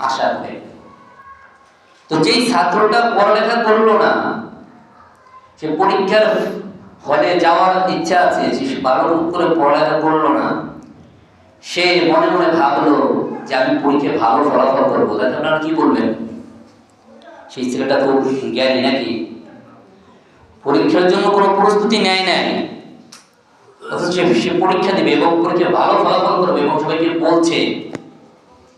আশা করে। তো যেই ছাত্রটা পড়ালেখা করলো না, সে পরীক্ষার হলে যাওয়ার ইচ্ছা আছে, সে ভালো করে পড়ালেখা করলো না, সে মনে মনে ভাবলো যে আমি পরীক্ষায় ভালো ফলাফল করবো, তাহলে আপনারা কি বলবেন? সেই ছেলেটা খুব জ্ঞানী নাকি? পরীক্ষার জন্য কোনো প্রস্তুতি নেয় নাই, অথচ সে পরীক্ষা দিবে এবং পরীক্ষায় ভালো ফলাফল করবে এবং সবাইকে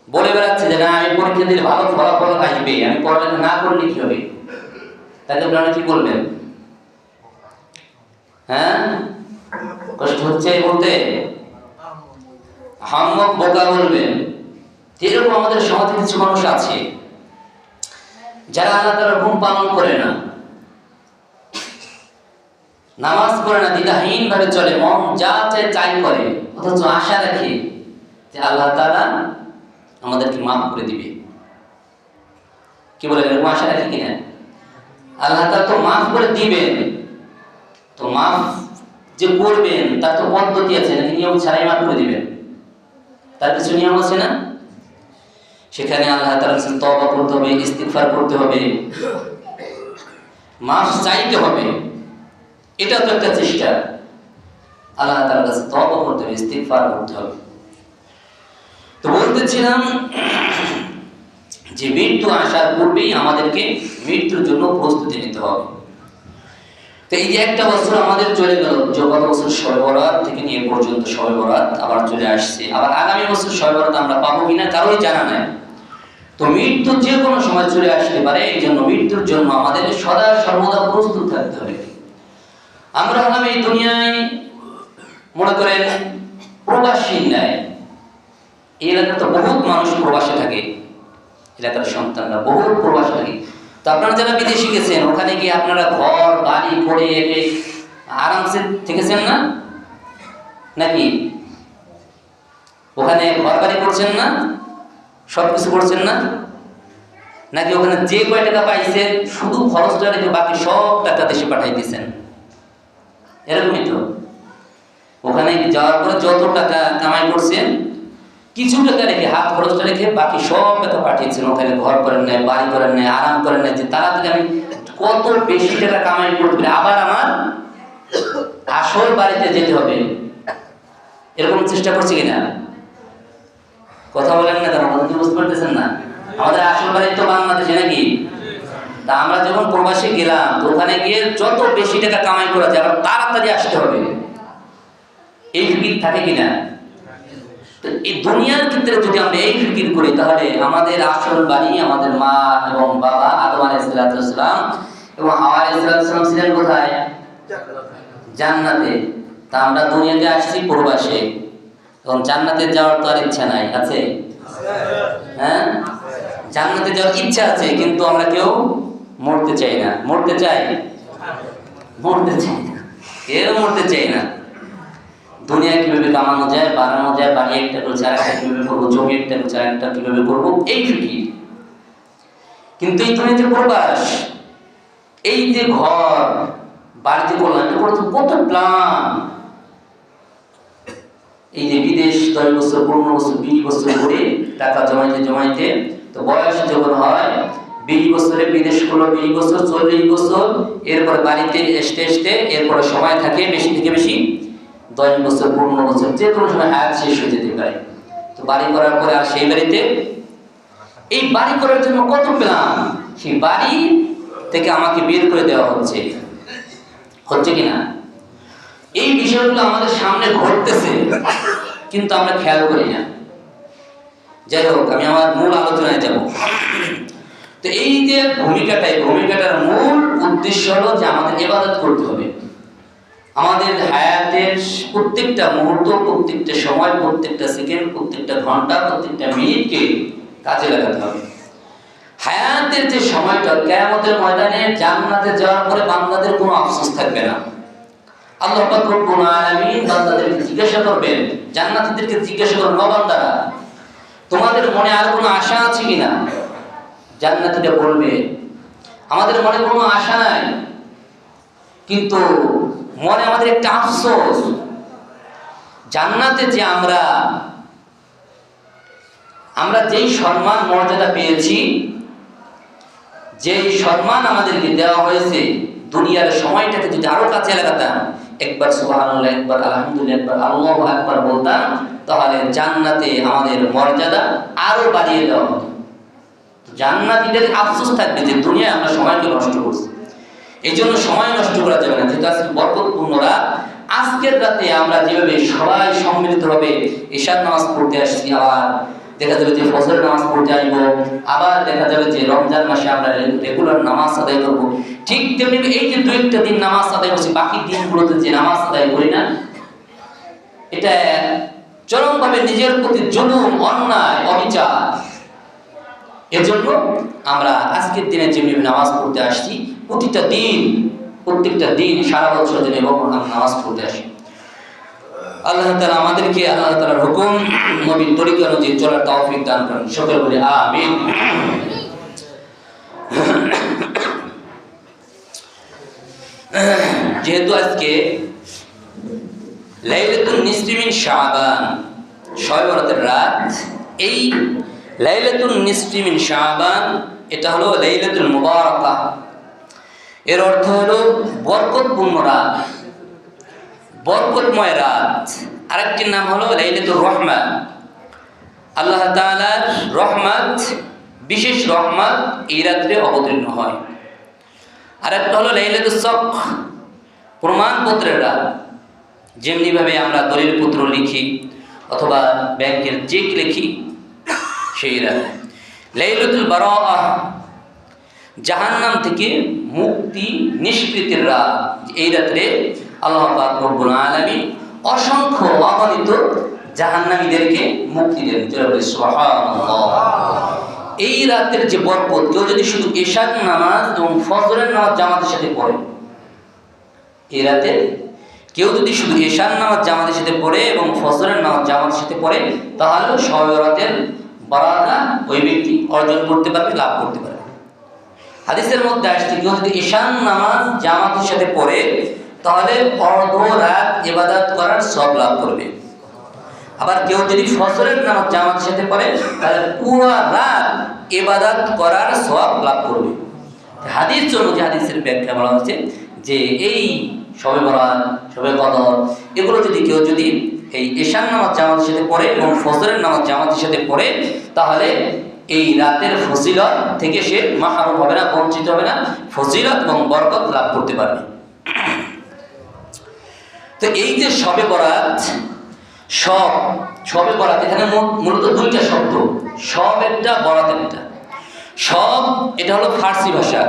বলে বেড়াচ্ছে যে না আমি পরীক্ষা দিলে ভালো ফলাফল আসবে, আমি পড়ালেখা না করলে কি হবে? তাকে আপনারা কি বলবেন? হ্যাঁ, কষ্ট হচ্ছে বলতে? আহম্মক, বোকা বলবেন। এরকম আমাদের সমাজে কিছু মানুষ আছে যারা আল্লাহ তাআলার হুকুম পালন করে না, নামাজ পড়ে না, দ্বিধাহীন ভাবে চলে, মন যা চায় তাই করে, অথচ আশা রাখে যে আল্লাহ তাআলা আমাদেরকে মাফ করে দিবে। কি বলেন, এরকম আশা রাখে কিনা? আল্লাহ তাআলা তো মাফ করে দিবেন, তো মাফ যে করবেন তার তো পদ্ধতি আছে নাকি? নিয়ম ছাড়াই মাফ করে দিবেন? তার কিছু নিয়ম আছে না? সেখানে আল্লাহ তাআলার কাছে তওবা করতে হবে, ইস্তিগফার করতে হবে, মাফ চাইতে হবে। এটা তো একটা চেষ্টা। আল্লাহ তাআলার কাছে তওবা করতে হবে, ইস্তিগফার করতে হবে। তো বলতেছিলাম যে মৃত্যু আসার পূর্বেই আমাদেরকে মৃত্যুর জন্য প্রস্তুতি নিতে হবে। তো এই যে একটা বছর আমাদের চলে গেল, গত বছর শবে বরাত থেকে নিয়ে পর্যন্ত শবে বরাত আবার চলে আসছে, আবার আগামী বছর শবে বরাত আমরা পাবো কিনা কারোই জানা নাই। তো মৃত্যু যে কোনো সময় চলে আসতে পারে, এই জন্য মৃত্যুর জন্য আমাদের সদা সর্বদা প্রস্তুত থাকতে হবে। আমরা হলাম এই দুনিয়ায় মনে করেন প্রবাসী নাই, এই এলাকায় তো বহুত মানুষ প্রবাসে থাকে, এলাকার সন্তানরা বহুত প্রবাসে থাকে। তো আপনারা যারা বিদেশে গেছেন, ওখানে গিয়ে আপনারা ঘর বাড়ি করে আরামসে থেকেছেন না নাকি? ওখানে ঘর বাড়ি করছেন না, সবকিছু করছেন না নাকি? ওখানে যে কয় টাকা পাইছেন শুধু খরচটা রেখে বাকি সব টাকা দেশে পাঠাই দিয়েছেন? এরকমই তো। ওখানে যাওয়ার পরে যত টাকা কামাই করছেন, কিছু টাকা রেখে, হাত খরচটা রেখে বাকি সব টাকা পাঠিয়েছেন। ওখানে ঘর করেন নাই, বাড়ি করেন নাই, আরাম করেন নাই যে তাড়াতাড়ি আমি কত বেশি টাকা কামাই করতে পারি, আবার আমার আসল বাড়িতে যেতে হবে। এরকম চেষ্টা করছি কিনা? কথা বলেন না কেন? আমাদের বুঝতে পারতেছেন না? আমাদের আসল বাড়ি তো বাংলাদেশে নাকি? তা আমরা যখন প্রবাসে গেলাম, তো ওখানে গিয়ে যত বেশি টাকা কামাই করা যায় আবার তাড়াতাড়ি আসতে হবে, এই ফিকির থাকে কিনা? তো এই দুনিয়ার ক্ষেত্রে যদি আমরা এই ফিকির করি, তাহলে আমাদের আসল বাড়ি, আমাদের মা এবং বাবা আদম আলাইহিস সালাম এবং হাওয়া আলাইহিস সালাম ছিলেন কোথায়? জান্নাতে। তা আমরা দুনিয়াতে আসছি প্রবাসে, এবং জান্নাতে যাওয়ার তো আর ইচ্ছা নাই, আছে? হ্যাঁ, জান্নাতে যাওয়ার ইচ্ছা আছে, কিন্তু আমরা কেউ মরতে চাই না। মরতে চাই? মরতে চাই না, কেউ মরতে চাই না। দুনিয়া কিভাবে কামানো যায়, বাড়ানো যায়, বাড়ি একটা করছে আর একটা কিভাবে করবো, জমি একটা করছে আর একটা কিভাবে করবো, এই ফিকির। কিন্তু এই দুনিয়াতে প্রবাস, এই যে ঘর বাড়িতে করলাম, কত প্ল্যান। এই যে বিদেশ 10 বছর 15 বছর 20 বছর করে টাকা জমাইতে তো বয়স যখন হয় 20 বছরে বিদেশ করলো, 20 বছর 40 বছর, এরপর বাড়িতে আসতে এরপরে সময় থাকে বেশি থেকে বেশি 10 বছর 15 বছর, যে কোনো সময় হায়াত শেষ হয়ে যেতে পারে। তো বাড়ি করার পরে আর সেই বাড়িতে, এই বাড়ি করার জন্য কত প্ল্যান, সেই বাড়ি থেকে আমাকে বের করে দেওয়া হচ্ছে কিনা? এই বিষয়গুলো আমাদের সামনে ঘটতেছে, কিন্তু আমরা খেয়াল করি না। যাই হোক, আমি আমার মূল আলোচনায় যাব। তো এই যে ভূমিকাটার মূল উদ্দেশ্য হলো যে আমাদের ইবাদত করতে হবে। আমাদের হায়াতের প্রত্যেকটা মুহূর্ত, প্রত্যেকটা সময়, প্রত্যেকটা সেকেন্ড, প্রত্যেকটা ঘন্টা, প্রত্যেকটা মিনিটকে কাজে লাগাতে হবে। হায়াতের যে সময়টা, কিয়ামতের ময়দানে জান্নাতে যাওয়ার পরে বান্দাদের কোনো আফসোস থাকবে না। আল্লাহ পাক রব্বুল আলামিন বান্দাদেরকে জিজ্ঞাসা করবেন, জান্নাতীদেরকে জিজ্ঞাসা করবেন, ও বান্দারা, তোমাদের মনে আর কোনো আশা আছে কিনা? জান্নাতীরা বলবে, আমাদের মনে কোনো আশা নাই, কিন্তু মনে আমাদের একটা আফসোস, জান্নাতে যে আমরা আমরা যেই সম্মান মর্যাদা পেয়েছি, যেই সম্মান আমাদেরকে দেওয়া হয়েছে, দুনিয়ার সময়টাকে যদি আরো কাছে লাগাতাম, একবার সুবহানাল্লাহ, একবার আলহামদুলিল্লাহ, একবার আল্লাহু আকবার বলতাম, তাহলে জান্নাতে আমাদের মর্যাদা আরো বাড়িয়ে দেওয়া হতো। জান্নাতীদের আফসোস থাকবে যে দুনিয়ায় আমরা সময়কে নষ্ট করছি। এই জন্য সময় নষ্ট করা যাবে না, যেহেতু আজকে বরকতপূর্ণ রাত। আজকের রাতে আমরা যেভাবে সবাই সম্মিলিত হবে ঈশার নামাজ পড়তে আসছি, আবার দেখা যাবে যে ফজরের নামাজ পড়তে আসবো, আবার দেখা যাবে যে রমজান মাসে আমরা রেগুলার নামাজ আদায় করবো, ঠিক তেমনি এই যে 2-1টা দিন নামাজ আদায় করছি, বাকি দিনগুলোতে যে নামাজ আদায় করি না, এটা চরমভাবে নিজের প্রতি জুলুম, অন্যায়, অবিচার। এজন্য আমরা আজকের দিনে যেভাবে নামাজ পড়তে আসছি, প্রত্যেকটা দিন সারা বছর দিনে নামাজ পড়তে আসি। আল্লাহ তাআলা আমাদেরকে আল্লাহ তাআলার হুকুম, নবীর তরিকা অনুযায়ী চলার তৌফিক দান করেন। সকলে বলি আমিন। যেহেতু আজকে লাইলাতুন নিসফি মিন শাবান, শবে বরাতের রাত, এই লাইলাতুন নিসফি মিন শাবান এটা হলো লাইলাতুল মুবারাকা। এর অর্থ হলো বরকতপূর্ণ রাত, বরকতময় রাত। আরেকটির নাম হলো লাইলাতুর রহমা। আল্লাহ তাআলার রহমত, বিশেষ রহমত এই রাত্রে অবতীর্ণ হয়। আরেকটা হলো লাইলাতুস সখ, প্রমাণপত্রের রাত। যেমনিভাবে আমরা দলিল পত্র লিখি অথবা ব্যাংকের চেক লিখি, সেই রাত। লাইলাতুল বারাআহ, জাহান্নাম থেকে মুক্তি নিষ্কৃতির রাত। এই রাত্রে আল্লাহ পাক রব্বুল আলামিন অসংখ্য অগণিত জাহান্নামীদেরকে মুক্তি দেন। সুবহানাল্লাহ। এই রাতের যে বরকত, কেউ যদি শুধু ইশার নামাজ এবং ফজরের নামাজ জামাতের সাথে পড়ে, এই রাতে কেউ যদি শুধু ইশার নামাজ জামাতের সাথে পড়ে এবং ফজরের নামাজ জামাতের সাথে পড়ে, তাহলে শবে বরাতের বারাকা ওই ব্যক্তি অর্জন করতে পারবে, লাভ করতে পারবে। হাদিসের মধ্যে আসছে, কেউ যদি ইশার নামাজ জামাতের সাথে পড়ে, তাহলে অর্ধ রাত ইবাদত করার সওয়াব লাভ করবে। আবার কেউ যদি ফজরের নামাজ জামাতের সাথে পড়ে, তাহলে পুরো রাত ইবাদত করার সওয়াব লাভ করবে। হাদিস অনুযায়ী হাদিসের ব্যাখ্যা বলা হচ্ছে যে এই শবে বরাত, শবে কদর, এগুলো যদি কেউ যদি এই ইশার নামাজ জামাতের সাথে পড়ে এবং ফজরের নামাজ জামাতের সাথে পড়ে, তাহলে এই রাতের ফজিলত থেকে সে মাহরুম হবে না, বঞ্চিত হবে না, ফজিলত এবং বরকত লাভ করতে পারবে। তো এই যে শবে বরাত, শবে বরাত, এখানে মূলত 2টা শব্দ, শব একটা, বরাত একটা। শব এটা হলো ফার্সি ভাষা।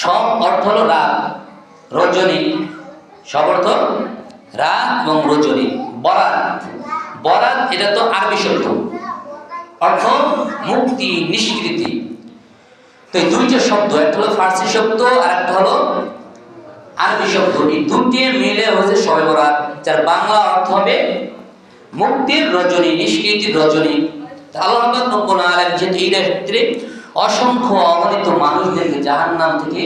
শব অর্থ হলো রাত, রজনী। শব অর্থ রাত এবং রজনী। বরাত এটা তো আরবি শব্দ, অর্থ মুক্তি, নিষ্কৃতি। তো এই 2টা শব্দ, একটা হলো ফার্সি শব্দ আর একটা হলো আরবি শব্দ। এই 2টি মিলে হচ্ছে শবে বরাত, যার বাংলা অর্থ হবে মুক্তির রজনী, নিষ্কৃতির রজনী। আল্লাহ পাক রব্বুল আলামিন যেহেতু এই রাত্রে অসংখ্য অগণিত মানুষদেরকে জাহান্নাম থেকে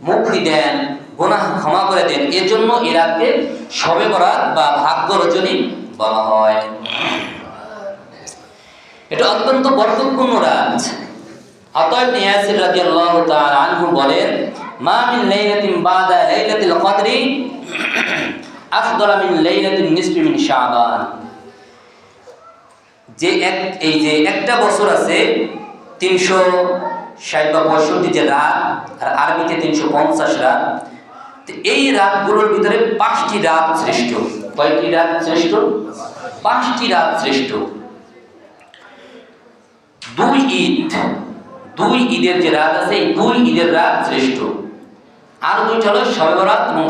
মুক্তি দেন, গুনাহ ক্ষমা করে দেন, এজন্য এই রাতকে শবে বরাত বা ভাগ্য রজনী বলা হয়। এটা অত্যন্ত বরকতপূর্ণ রাত। আতা ইবনে ইয়াসির রাদিয়াল্লাহু তাআলা আনহু বলেন, মা মিন লাইলাতিন বাদা লাইলাতিল কদরি আফদালা মিন লাইলাতিন নিসফি মিন শাবান। এই যে একটা বছর আছে 360 বা 65 যে রাত, আর আরবিতে 350 রাত। তো এই রাতগুলোর ভিতরে 5টি রাত শ্রেষ্ঠ। কয়টি রাত শ্রেষ্ঠ? 5টি রাত শ্রেষ্ঠ। 2 ঈদের যে রাত আছে, এই 2 ঈদের রাত শ্রেষ্ঠ। আর 2টা হলো শবে বরাত এবং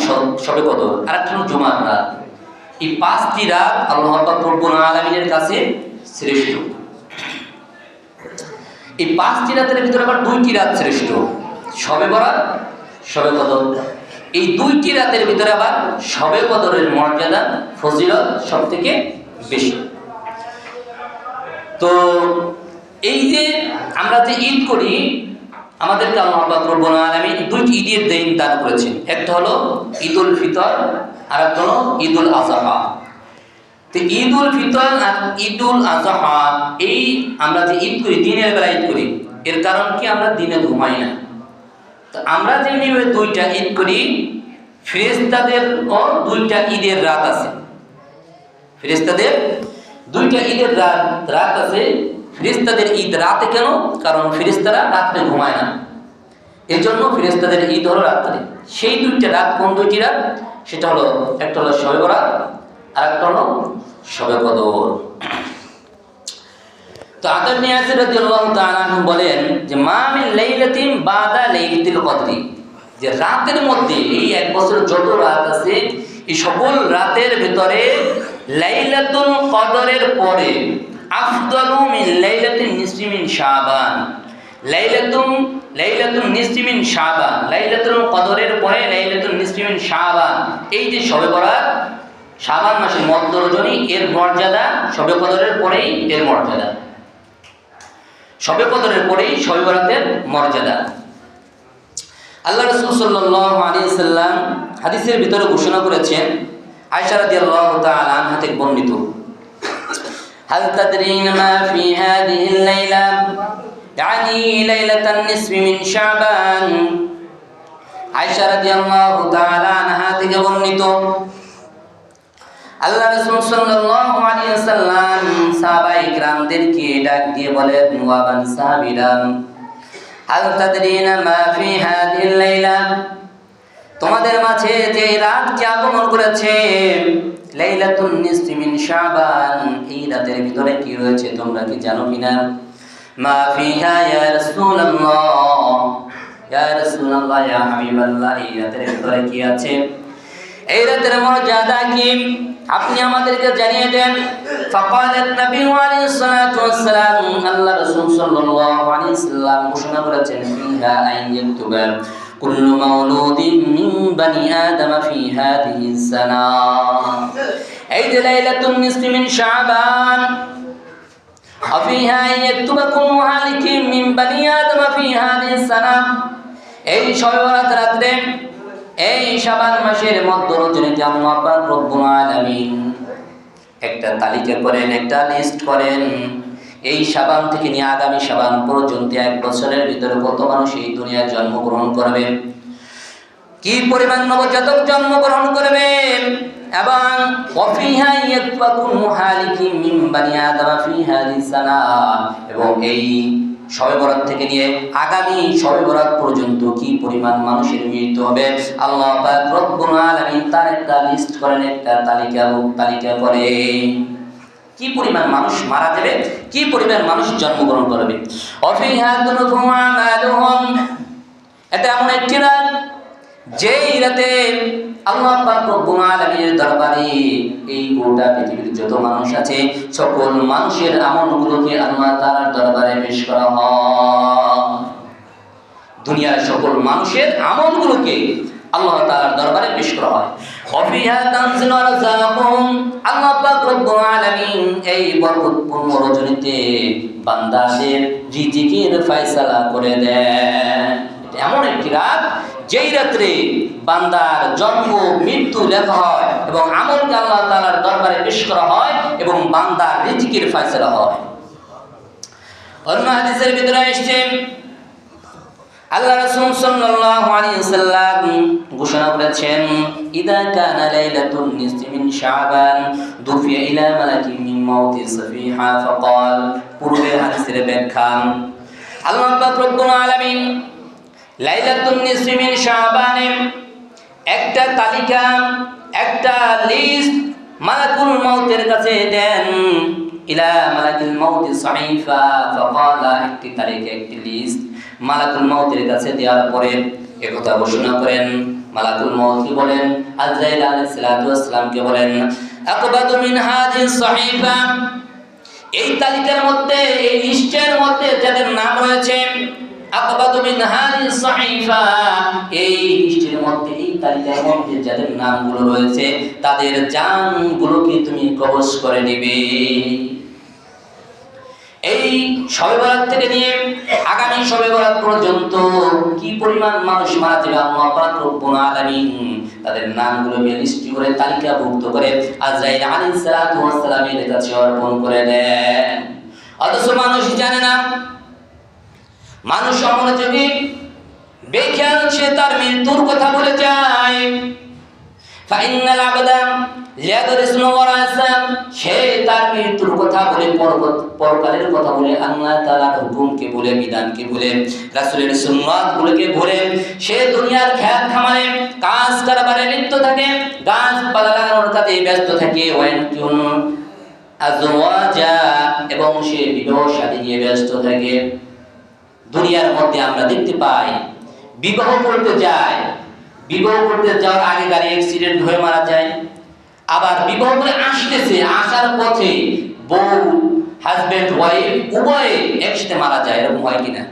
শবে কদর, আর একটা হলো জুমার রাত। এই 5টি রাত আল্লাহ পাক রব্বুল আলামিনের কাছে শ্রেষ্ঠ। এই 5টি রাতের ভিতরে আবার 2টি রাত শ্রেষ্ঠ, শবে বরাত, শবে কদর। এই 2টি রাতের ভিতরে আবার শবে কদরের মর্যাদা, ফজিলত সবথেকে বেশি। তো এই যে আমরা যে ঈদ করি, আমাদেরকে আল্লাহ পাক রব্বুল আলামিন 2টি ঈদের দিন দান করেছেন। একটা হলো ঈদুল ফিতর আর একটা হলো ঈদুল আযহা। তো ঈদুল ফিতর আর ঈদুল আযহা, এই আমরা যে ঈদ করি দিনের বেলা ঈদ করি, এর কারণ কি আমরা দিনে ঘুমাই না। তো আমরা যেমনি দুইটা ঈদ করি, ফেরেশতাদের ও দুইটা ঈদের রাত আছে। ফেরেশতাদের দুইটা ঈদের রাত আছে। ফেরেশতাদের ঈদ রাতে কেন? কারণ ফেরেশতারা রাত্রে ঘুমায় না, এর জন্য ফেরেশতাদের ঈদ হলো রাত্রে। সেই দুইটা রাত কোন দুইটি রাত? সেটা হলো, একটা হলো শবে বরাত আর একটা হলো শবে কদর। তো আতা ইবনে ইয়াসির রাদিয়াল্লাহু তাআলা আনহু বলেন যে মা মিন লাইলাতিন বাদা লাইলাতুল কদরি, যে রাতের মধ্যে এই এক বছর যত রাত আছে, এই সকল রাতের ভিতরে লাইলাতুল কদরের পরে আফদালু মিন লাইলাতিন নিসফি মিন শাবান, লাইলাতুল নিসফি মিন শাবান, লাইলাতুল কদরের পরে লাইলাতুল নিসফি মিন শাবান, এই যে শবে বরাত শাবান মাসের মধ্য রজনী, এর মর্যাদা শবে কদরের পরেই এর মর্যাদা, শবে কদরের পরেই শবে বরাতের মর্যাদা। আল্লাহ রাসূল সাল্লাল্লাহু আলাইহি সাল্লাম হাদিসের ভিতরে ঘোষণা করেছেন, আয়েশা রাদিয়াল্লাহু তাআলা আনহা থেকে বর্ণিত, হাল তাদরিনা মা ফি হাদিহিল লাইলা ইয়ানি লাইলাতান নিসফি মিন শাবান। আয়েশা রাদিয়াল্লাহু তাআলা আনহা থেকে বর্ণিত, আল্লাহ রাসূল সাল্লাল্লাহু আলাইহি ওয়াসাল্লাম সাহাবায়ে কিরামদেরকে ডাক দিয়ে বলেন, ওয়া বান সাহাবীরা, হাল তাদরিনা মা ফি হাদিহিল লাইলা, তোমাদের মাঝে যে রাতটি আগমন করেছে লাইলাতুন নিসফি মিন শাবান, এই রাতের ভিতরে কি রয়েছে তোমরা কি জানো কিনা? মা ফিহা ইয়া রাসূলুল্লাহ, ইয়া রাসূলুল্লাহ, ইয়া হাবিবাল্লাহ, এই রাতের ভিতরে কি আছে? এই রাতের মর্যাদা কি আপনি আমাদেরকে জানিয়ে দেন। ফাকালাত নবী আলাইহিস সালাতু ওয়াস সালাম, আল্লাহ রাসূল সাল্লাল্লাহু আলাইহি সাল্লাম ঘোষণা করেছেন, ফিহা আইয়াতুবা কুল্লু মাউলুদিন মিন বানি আদম ফি হাদিহিস সানা, এই যে লাইলাতুন নিসফি মিন শাবান, ফিহা আইয়াতুবা কুল্লু হালিকিন মিন বানি আদম ফি হাদিহিস সানা, এই শবে বরাত রাতে এই শাবান মাসের মধ্য রজনীতে আল্লাহ পাক রব্বুল আলামিন একটা তালিকা করেন, একটা লিস্ট করেন, এই শাবান থেকে নিয়ে আগামী শাবান পর্যন্ত এক বছরের ভিতরে কত মানুষ এই দুনিয়ায় জন্মগ্রহণ করবে, কি পরিমাণ নবজাতক জন্মগ্রহণ করবে, এবং ওয়াফিহা ইয়াতবাকুল মুহালিকিন মিন বানি আদম ফি হাদিস সানা, এবং এই শবে বরাত থেকে নিয়ে আগামী শবে বরাত পর্যন্ত কি পরিমাণ মানুষের মৃত্যু হবে, আল্লাহ পাক রব্বুল আলামিন তার একটা লিস্ট করেন, একটা তালিকা করে কি পরিমাণ মানুষ মারা যাবে, কি পরিমাণ মানুষ জন্মগ্রহণ করবে। ওয়াফিহা তুনফু আমালুহুম, এটা এমন একটি রাত যেই রাতে আল্লাহ পাক রব্বুল আলামিনের দরবারে এই গোটা পৃথিবীর যত মানুষ আছে সকল মানুষের আমলগুলোকে আল্লাহ তাআলার দরবারে পেশ করা হয়। দুনিয়ার সকল মানুষের আমলগুলোকে আল্লাহ তাআলার দরবারে পেশ করা হয়। ওয়াফিহা তানজিলু রাযাকুম, আল্লাহ পাক রব্বুল আলামিন এই বরকতপূর্ণ রজনীতে বান্দাদের রিজিকের ফয়সালা করে দেন। এমন একটি রাত যেই রাত্রে বান্দার জন্ম মৃত্যু লেখা হয় এবং আমলকে আল্লাহ তাআলার দরবারে পেশ করা হয় এবং বান্দার রিজিকের ফয়সালা হয়। অন্য হাদিসের ভিতরে এসেছে, আল্লাহ রাসূল সাল্লাল্লাহু আলাইহি ওয়াসাল্লাম ঘোষণা করেছেন, ইদা কানা লাইলাতুন নিসফি মিন শাবান দুফিয়া ইলা মালাকিন মিন মাউতি সাফিহা ফাকাল। পূর্বের হাদিসের ব্যাখ্যা, আল্লাহ পাক রব্বুল আলামিন লাইলাতুন নিসফি মিন শাবানে একটা তালিকা, একটা লিস্ট মালাকুল মাউতের কাছে দেন, ইলা মালাকুল মাউতি সাহিফা ফাকালা, একটি তালিকা, একটি লিস্ট মালাকুল মাউতের কাছে দেওয়ার পরে একথা ঘোষণা করেন। মালাকুল মাউত কি বলেন? আজরাইল আলাইহিস সালাতু ওয়াস সালামকে বলেন, আকবাদু মিন হাযিহিস সাহিফা, এই তালিকার মধ্যে, এই লিস্টের মধ্যে যাদের নাম রয়েছে, আকবাদু মিন হাযিহিস সাহিফা, এই লিস্টের মধ্যে, এই তালিকার মধ্যে যাদের নামগুলো রয়েছে তাদের জানগুলোকে তুমি কবজ করে নেবে। এই শবে বরাত থেকে নিয়ে আগামী শবে বরাত পর্যন্ত কি পরিমাণ মানুষ মারা যাবে আল্লাহ পাক রব্বুল আলামিন তাদের নামগুলো লিস্ট করে তালিকাভুক্ত করে আজরাইল আলাইহিস সালাতু ওয়াস সালামের কাছে অর্পণ করে দেন। অথচ মানুষ জানে না, মানুষ অমনোযোগী, বেখেয়াল, সে তার মৃত্যুর কথা বলে যায়। ফাইনাল আবদা লিয়াদরিসু ওয়ারাসাম, সে তার মৃত্যুর কথা বলে, পরকালের কথা বলে, আল্লাহ তাআলার হুকুমকে বলে, বিধানকে বলে, রাসূলের সুন্নাতগুলোকে বলে সে দুনিয়ার খেত খামারে কাজ কারবারে লিপ্ত থাকে, গাছপালা লাগানোর কাজে ব্যস্ত থাকে, ওয়ানতুন আজওয়াজা, এবং সে বিবাহ শাদী নিয়ে ব্যস্ত থাকে। দুনিয়ার মধ্যে আমরা দেখতে পাই বিবাহ করতে যায়, বিবাহ করতে যাওয়ার আগে গাড়ি অ্যাক্সিডেন্ট হয়ে মারা যায়, আবার বিবাহ করে আসতেছে, আসার পথে বউ, হাজবেন্ড, ওয়াইফ উভয়ে একসাথে মারা যায়। এরকম হয় কিনা?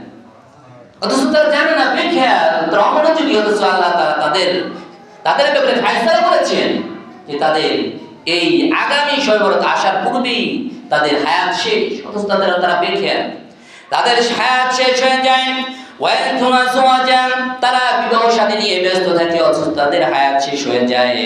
অথচ তারা জানে না, বেখেয়াল, অমনোযোগী। অথচ আল্লাহ তাআলা তাদের ব্যাপারে ফয়সালা করেছেন যে তাদের এই আগামী শবে বরাত আসার পূর্বেই তাদের হায়াত শেষ। অথচ তারা বেখেয়াল, তাদের হায়াত শেষ হয়ে যায়। তারা বিবাহ শাদী নিয়ে ব্যস্ত থাকে, অথচ তাদের হায়াত শেষ হয়ে যায়।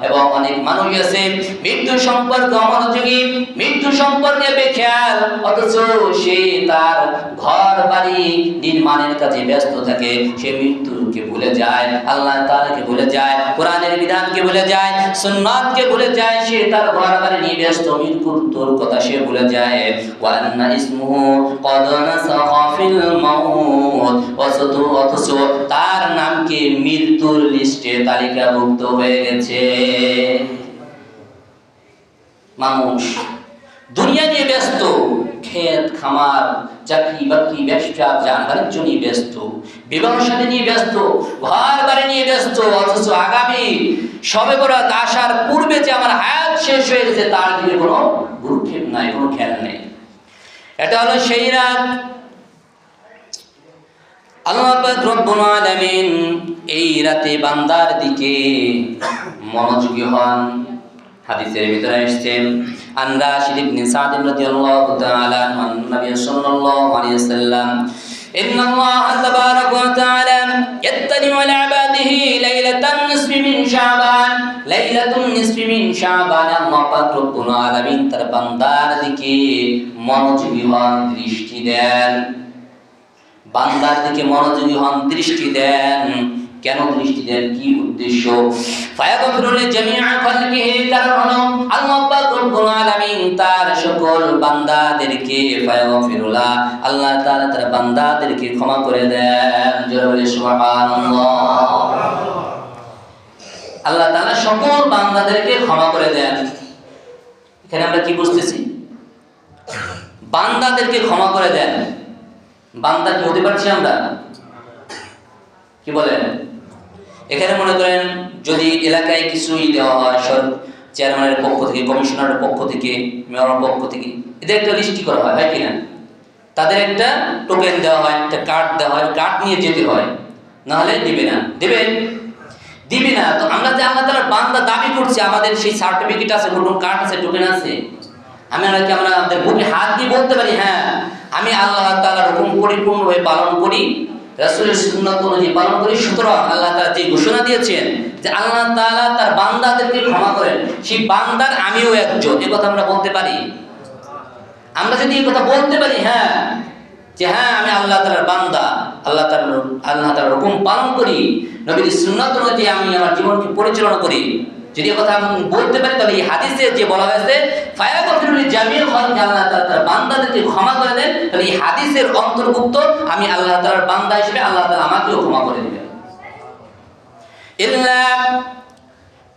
এবং অনেক মানুষ আছে মৃত্যু সম্পর্কে অমনোযোগী, মৃত্যু সম্পর্কে বেখেয়াল, অথচ সে তার ঘর বাড়ি নির্মাণের কাজে ব্যস্ত থাকে। সে মৃত্যুকে ভুলে যায়, আল্লাহ তাআলাকে ভুলে যায়, কোরআনের বিধানকে ভুলে যায়, সুন্নাতকে ভুলে যায়। সে তার ঘর বাড়ি নিয়ে ব্যস্ত, মৃত্যুর কথা সে ভুলে যায়। ওয়া আন্না ইসমুহু ক্বাদ নাসাখা ফিল মাউত, অথচ তার নামকে মৃত্যুর লিস্টে তালিকাভুক্ত হয়ে গেছে। মানুষ দুনিয়া নিয়ে ব্যস্ত, ক্ষেত খামার, চাকরি বাকরি, ব্যবসা বাণিজ্য নিয়ে ব্যস্ত, বিবাহ শাদী নিয়ে ব্যস্ত, ঘর বাড়ি নিয়ে ব্যস্ত। অথচ আগামী শবে বরাত আসার পূর্বে যে আমার হায়াত শেষ হয়ে গেছে তার দিকে কোনো ভ্রুক্ষেপ নাই, কোনো খেয়াল নেই। এটা হলো সেই রাত আল্লাহ পাক রব্বুল আলামিন এই রাতে বান্দার দিকে মনোযোগী হন। হাদিসের ভিতরে এসেছে, আন রাশিদ ইবনে সাদ রাদিয়াল্লাহু তাআলা আনহু, নবী সাল্লাল্লাহু আলাইহি ওয়াসাল্লাম, ইন্নাল্লাহা তাবারাকা ওয়া তাআলা ইয়াত্তালিউ আলা ইবাদিহি লাইলাতান নিসফি মিন শাবান, লাইলাতুন নিসফি মিন শাবান। আল্লাহ পাক রব্বুল আলামিন তার বান্দার দিকে মনোযোগী হন, দৃষ্টি দেন। বান্দার দিকে মনোযোগী হন, দৃষ্টি দেন। কেন দৃষ্টি দেন? কি উদ্দেশ্য? ফায়াগফিরু লিজামিআ খালকিহি, কারণ হলো আল্লাহ পাক রব্বুল আলামিন তার সকল বান্দাদেরকে ফায়াগফিরুলা, আল্লাহ তাআলা তার বান্দাদেরকে ক্ষমা করে দেন। জোরে বলি সুবহানাল্লাহ। আল্লাহ তাআলা সকল বান্দাদেরকে ক্ষমা করে দেন। এখানে আমরা কি বুঝতেছি? বান্দাদেরকে ক্ষমা করে দেন। বান্দা কি হতে পারছি আমরা? কি বলেন? এখানে মনে করেন যদি এলাকায় কিছুই দেওয়া হয়, চেয়ারম্যানের পক্ষ থেকে, কমিশনারের পক্ষ থেকে, মেয়রের পক্ষ থেকে, এদের একটা লিস্টি করা হয়, হয় কিনা? তাদের একটা টোকেন দেওয়া হয়, একটা কার্ড দেওয়া হয়, কার্ড নিয়ে যেতে হয়, নাহলে দিবে না। দিবে না। তো আমরা যে আল্লাহ তাআলার বান্দা দাবি করছি, আমাদের সেই সার্টিফিকেট আছে, ভোটার কার্ড আছে, টোকেন আছে, আমরা আমাদের বুকে হাত দিয়ে বলতে পারি, হ্যাঁ আমি আল্লাহ তাআলার হুকুম পরিপূর্ণভাবে পালন করি, রাসূলের সুন্নাত অনুযায়ী পালন করি। সুতরাং আল্লাহ তাআলা যে ঘোষণা দিয়েছেন যে আল্লাহ তাআলা তার বান্দাদেরকে ক্ষমা করেন, সেই বান্দার আমিও একজন, এই কথা আমরা বলতে পারি। আমরা যদি এই কথা বলতে পারি, হ্যাঁ যে হ্যাঁ আমি আল্লাহ তাআলার বান্দা, আল্লাহ তাআলার হুকুম পালন করি, নবীর সুন্নাত অনুযায়ী আমি আমার জীবনকে পরিচালনা করি, যদি কথা আমি বলতে পারি, তাহলে এই হাদিসে যে বলা হয়েছে ফায়াগফিরু লিজামিআ খালকি, আল্লাহ তাআলা তার বান্দাদেরকে ক্ষমা করে দেন, তাহলে এই হাদিসের অন্তর্ভুক্ত আমি আল্লাহ তাআলার বান্দা হিসেবে আল্লাহ তাআলা আমাকেও ক্ষমা করে দিবেন। ইল্লা,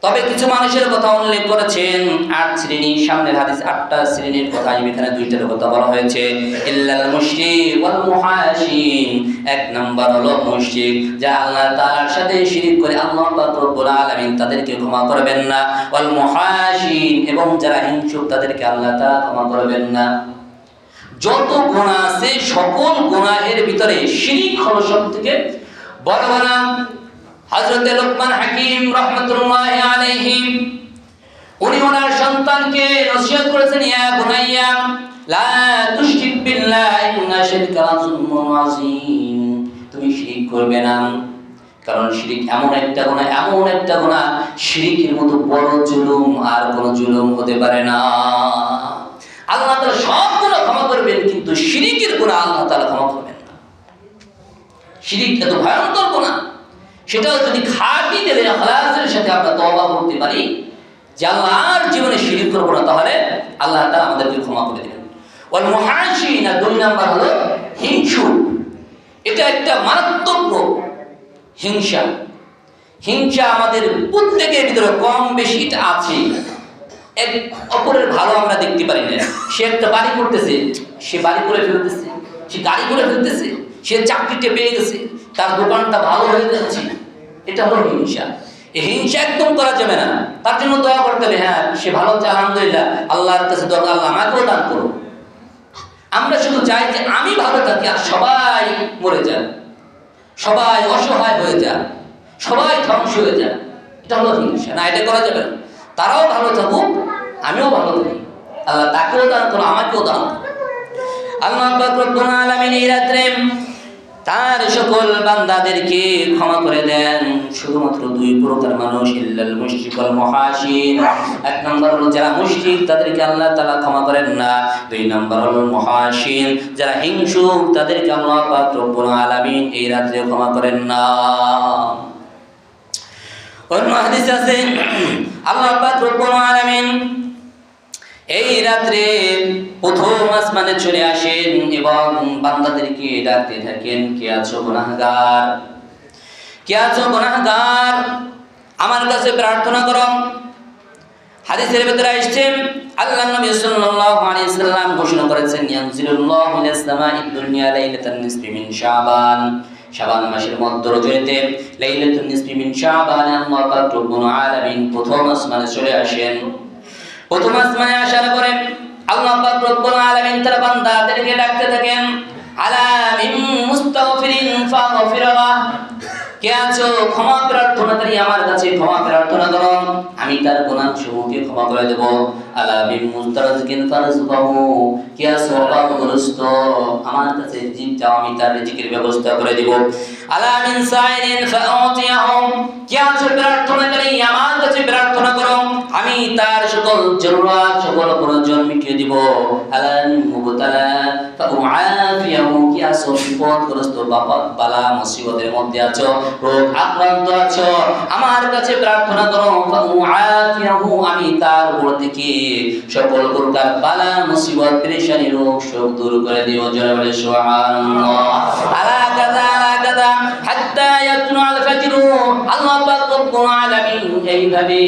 তবে কিছু মানুষের কথা উল্লেখ করেছেন, ৮ শ্রেণী। সামনের হাদিস ৮টা শ্রেণীর কথা, এখানে 2টার কথা বলা হয়েছে। ইল্লাল মুশরিক ওয়াল মুহাশিন, ১ নাম্বার হলো মুশরিক, যারা আল্লাহ তাআলার সাথে শিরক করে আল্লাহ পাক রব্বুল আলামিন তাদেরকে ক্ষমা করবেন না। ওয়াল মুহাশিন, এবং যারা হিংসুক তাদেরকে আল্লাহ তাআলা ক্ষমা করবেন না। যত গুনাহ আছে সকল গুনাহের ভিতরে শিরক হলো সবথেকে বড় গুনাহ। হযরত লুকমান হাকিম রাহমাতুল্লাহি আলাইহি উনি ওনার সন্তানকে নসিহত করেছেন, ইয়া বুনাইয়া লা তুশরিক বিল্লাহি ইন্না শিরকা লাযুলমুন আযীম। তুমি শিরক করবে না, কারণ শিরক এমন একটা গুনাহ শিরকের মতো বড় জুলুম আর কোনো জুলুম হতে পারে না। আল্লাহ তাআলা সব গুনাহ ক্ষমা করবেন, কিন্তু শিরকের গুনাহ আল্লাহ তাআলা ক্ষমা করবেন না। শিরক এত ভয়ঙ্কর গুনাহ, সেটাও যদি খাঁটি দিলে ইখলাসের সাথে আমরা তওবা করতে পারি যে আল্লাহর জীবনে শিরক করব না, তাহলে আল্লাহ তাআলা আমাদেরকে ক্ষমা করে দেবেন। ওয়াল মুহাশিন, 2 নাম্বার হলো হিংসু। এটা একটা মারাত্মক রোগ, হিংসা আমাদের প্রত্যেকের ভিতরে কম বেশি এটা আছে। এক অপরের ভালো আমরা দেখতে পারি না। সে একটা বাড়ি করতেছে, সে বাড়ি করে ফেলতেছে, সে গাড়ি করে ফেলতেছে, সে চাকরিতে পেয়ে গেছে, তার দোকানটা ভালো হয়ে যাচ্ছে, এটা হলো হিংসা। এই হিংসা একদম করা যাবে না। তার জন্য দোয়া করতে হবে, হ্যাঁ সে ভালো হচ্ছে আলহামদুলিল্লাহ, আল্লাহর কাছে দোয়া, আল্লাহ আমাকেও দান করো। আমরা শুধু চাই যে আমি ভালো থাকি আর সবাই মরে যান, সবাই অসহায় হয়ে যান, সবাই ধ্বংস হয়ে যান। এটা হলো হিংসা। না, এটা করা যাবে না। তারাও ভালো থাকুক, আমিও ভালো থাকি, আল্লাহ তাকেও দান করো, আমাকেও দান করো। আল্লাহ পাক রব্বুল আলামিন এই রাত্রে তার সকল বান্দাদেরকে ক্ষমা করে দেন। শুধুমাত্র 2 প্রকার মানুষ, ইল্লাল মুশরিক ওয়াল মুহাশিন। 1 নম্বর হলো যারা মুশরিক, তাদেরকে আল্লাহ তাআলা ক্ষমা করেন না। 2 নম্বর হলো মুহাশিন, যারা হিংসুক, তাদেরকে আল্লাহ পাক রব্বুল আলামিন এই রাত্রে ক্ষমা করেন না। অন্য হাদিস আছে আল্লাহ পাক রব্বুল আলামিন এই রাত্রে প্রথম আসমানে চলে আসেন এবং বান্দাদেরকে ডাকতে থাকেন, কে আছো গুনাহগার, কে আছো গুনাহগার, আমার কাছে প্রার্থনা করো। হাদিসের ভিতরে আসছে আল্লাহর নবী সাল্লাল্লাহু আলাইহি সাল্লাম ঘোষণা করেছেন, ইয়ানজিলুল্লাহু ইলাস সামাঈদ দুনিয়া লাইলাতান নিসফি মিন শাবান। শাবান মাসের মধ্য রজনীতে লাইলাতুন নিসফি মিন শাবান আল্লাহ পাক রব্বুল আলামিন প্রথম আসমানে চলে আসেন। প্রথম আসমানে আসার পরে আল্লাহ পাক রব্বুল আলামিন তার বান্দাদেরকে ডাকতে থাকেন, আলা মিন মুস্তাগফিরিন ফাগফির লাহ। কে আছো ক্ষমা প্রার্থনাকারী, আমার কাছে ক্ষমা প্রার্থনা করো, আমি তার গুনাহ সমূহকে ক্ষমা করে দেব। আলা মিন মুস্তারজিকিন ফারজুকাহু। কে আছো অভাবগ্রস্ত, আমার কাছে রিজিক চাও, আমি তার রিজিকের ব্যবস্থা করে দেব। আলা মিন সাইরিন ফাউতিয়াহু। কে আছো প্রার্থনাকারী, আমার কাছে প্রার্থনা করো, আমি তার সকল জরুরত, সকল প্রয়োজন মিটিয়ে দিব। আলা মিন মুবতালা ফাউআফিয়াহু। কে আছো বিপদগ্রস্ত, বালা মুসিবতের মধ্যে আছো, রোগ আক্রান্ত আছো, আমার কাছে প্রার্থনা করো, ফাউআফিয়াহু। আমি তার উপর থেকে সকল প্রকার বালা মুসিবত পেরেশানি রোগ শোক দূর করে দিব। জোরে বলে সুবহানাল্লাহ। আলা কাযা হাত্তা ইয়াতলু আল ফাজর। আল্লাহ পাক রব্বুল আলামিন এইভাবে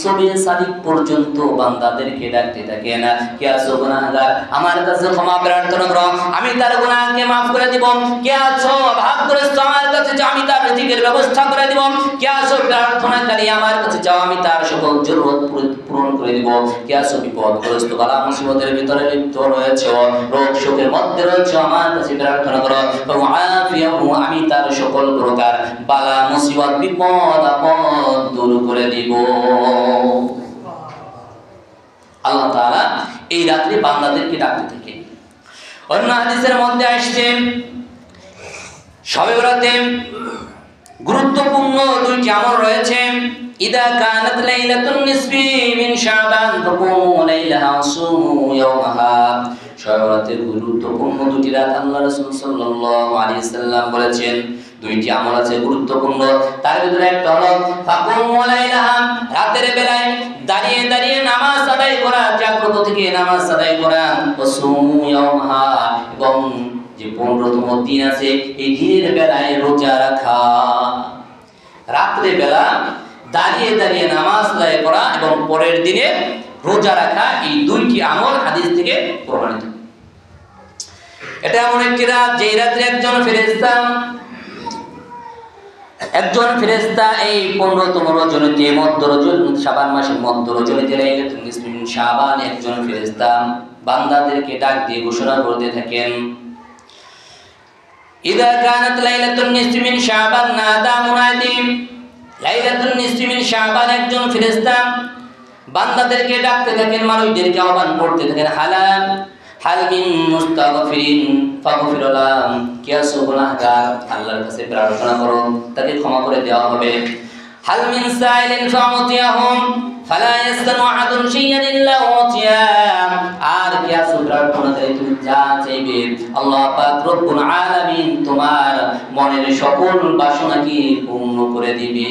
সুবহে সাদিক পর্যন্ত বান্দাদেরকে ডাকতে থাকেন, কে আছো গুনাহগার, আমার কাছে ক্ষমা প্রার্থনা করো, আমি তার গুনাহকে maaf করে দিব। কে আছো ভাবগ্রস্ত, আমার কাছে যাও, আমি তার রিজিকের ব্যবস্থা করে দিব। কে আছো প্রার্থনাকারী, আমার কাছে যাও, আমি তার সকল জরুরত পূরণ করে দিব। কে আছো বিপদগ্রস্ত, বালা মুসিবতের ভিতরে লিপ্ত রয়েছে, রোগ শোকের মধ্যে রয়েছে, আমার কাছে প্রার্থনা করো, ফাআফিয়াহু। আমি তার সকল প্রকার বালা মুসিবত বিপদ আপদ দূর করে দিব। আল্লাহ তাআলা এই রাত্রে বান্দাদেরকে ডাকতে থাকেন। অন্য হাদিসের মধ্যে আসছে শবে বরাতে গুরুত্বপূর্ণ 2টি আমল রয়েছে। ইদা কানাত লাইলাতুন নিসফি মিন শাবান ফাকুমু লাইলাহা ওয়াসুমু ইয়াওমাহা। শবে বরাতের গুরুত্বপূর্ণ 2টি রাত আল্লাহ রাসূল সাল্লাল্লাহু আলাইহি সাল্লাম বলেছেন, 2টি আমল আছে গুরুত্বপূর্ণ। তার ভিতরে একটা হলো ফাকুমু লাইলাহা, রাতের বেলায় দাঁড়িয়ে দাঁড়িয়ে নামাজ আদায় করা, জাগ্রত থেকে নামাজ আদায় করা, ওয়াসুমু ইয়াওমাহা, এবং যে 15তম দিন আছে এই দিনের বেলায় রোজা রাখা। রাতের বেলা দাঁড়িয়ে দাঁড়িয়ে নামাজ আদায় করা এবং পরের দিনে রোজা রাখা, এই 2টি আমল হাদিস থেকে প্রমাণিত। এটা এমন একটি রাত যে রাত্রে একজন ফেরেশতা এই 15তম রজনীতে শাবান মাসের মধ্য রজনীতে লাইলাতুন নিসফি মিন শাবান একজন ফেরেশতা বান্দাদেরকে ডাক দিয়ে ঘোষণা করতে থাকেন, ইদা কানাত লাইলাতুন নিসফি মিন শাবান নাদা মুনাদি। লাইলাতুন নিসফি মিন শাবান একজন ফেরেশতা বান্দাদেরকে ডাকতে থাকেন, মানুষদেরকে আহ্বান করতে থাকেন, হাল মিন মুস্তাগফিরিন ফাগফির লাহুম, কে আছো গুনাহগার, আল্লাহর কাছে প্রার্থনা করো, তাকে ক্ষমা করে দেওয়া হবে। হাল মিন সাইলিন ফাউতিয়াহুম ফালা ইয়াসতানু আহাদুন শাইয়ান ইল্লা উতিয়া, আর কে আছো প্রার্থনা করে তুমি যা চাইবে আল্লাহ পাক রব্বুল আলামিন তোমার মনের সকল বাসনাকে পূর্ণ করে দিবে।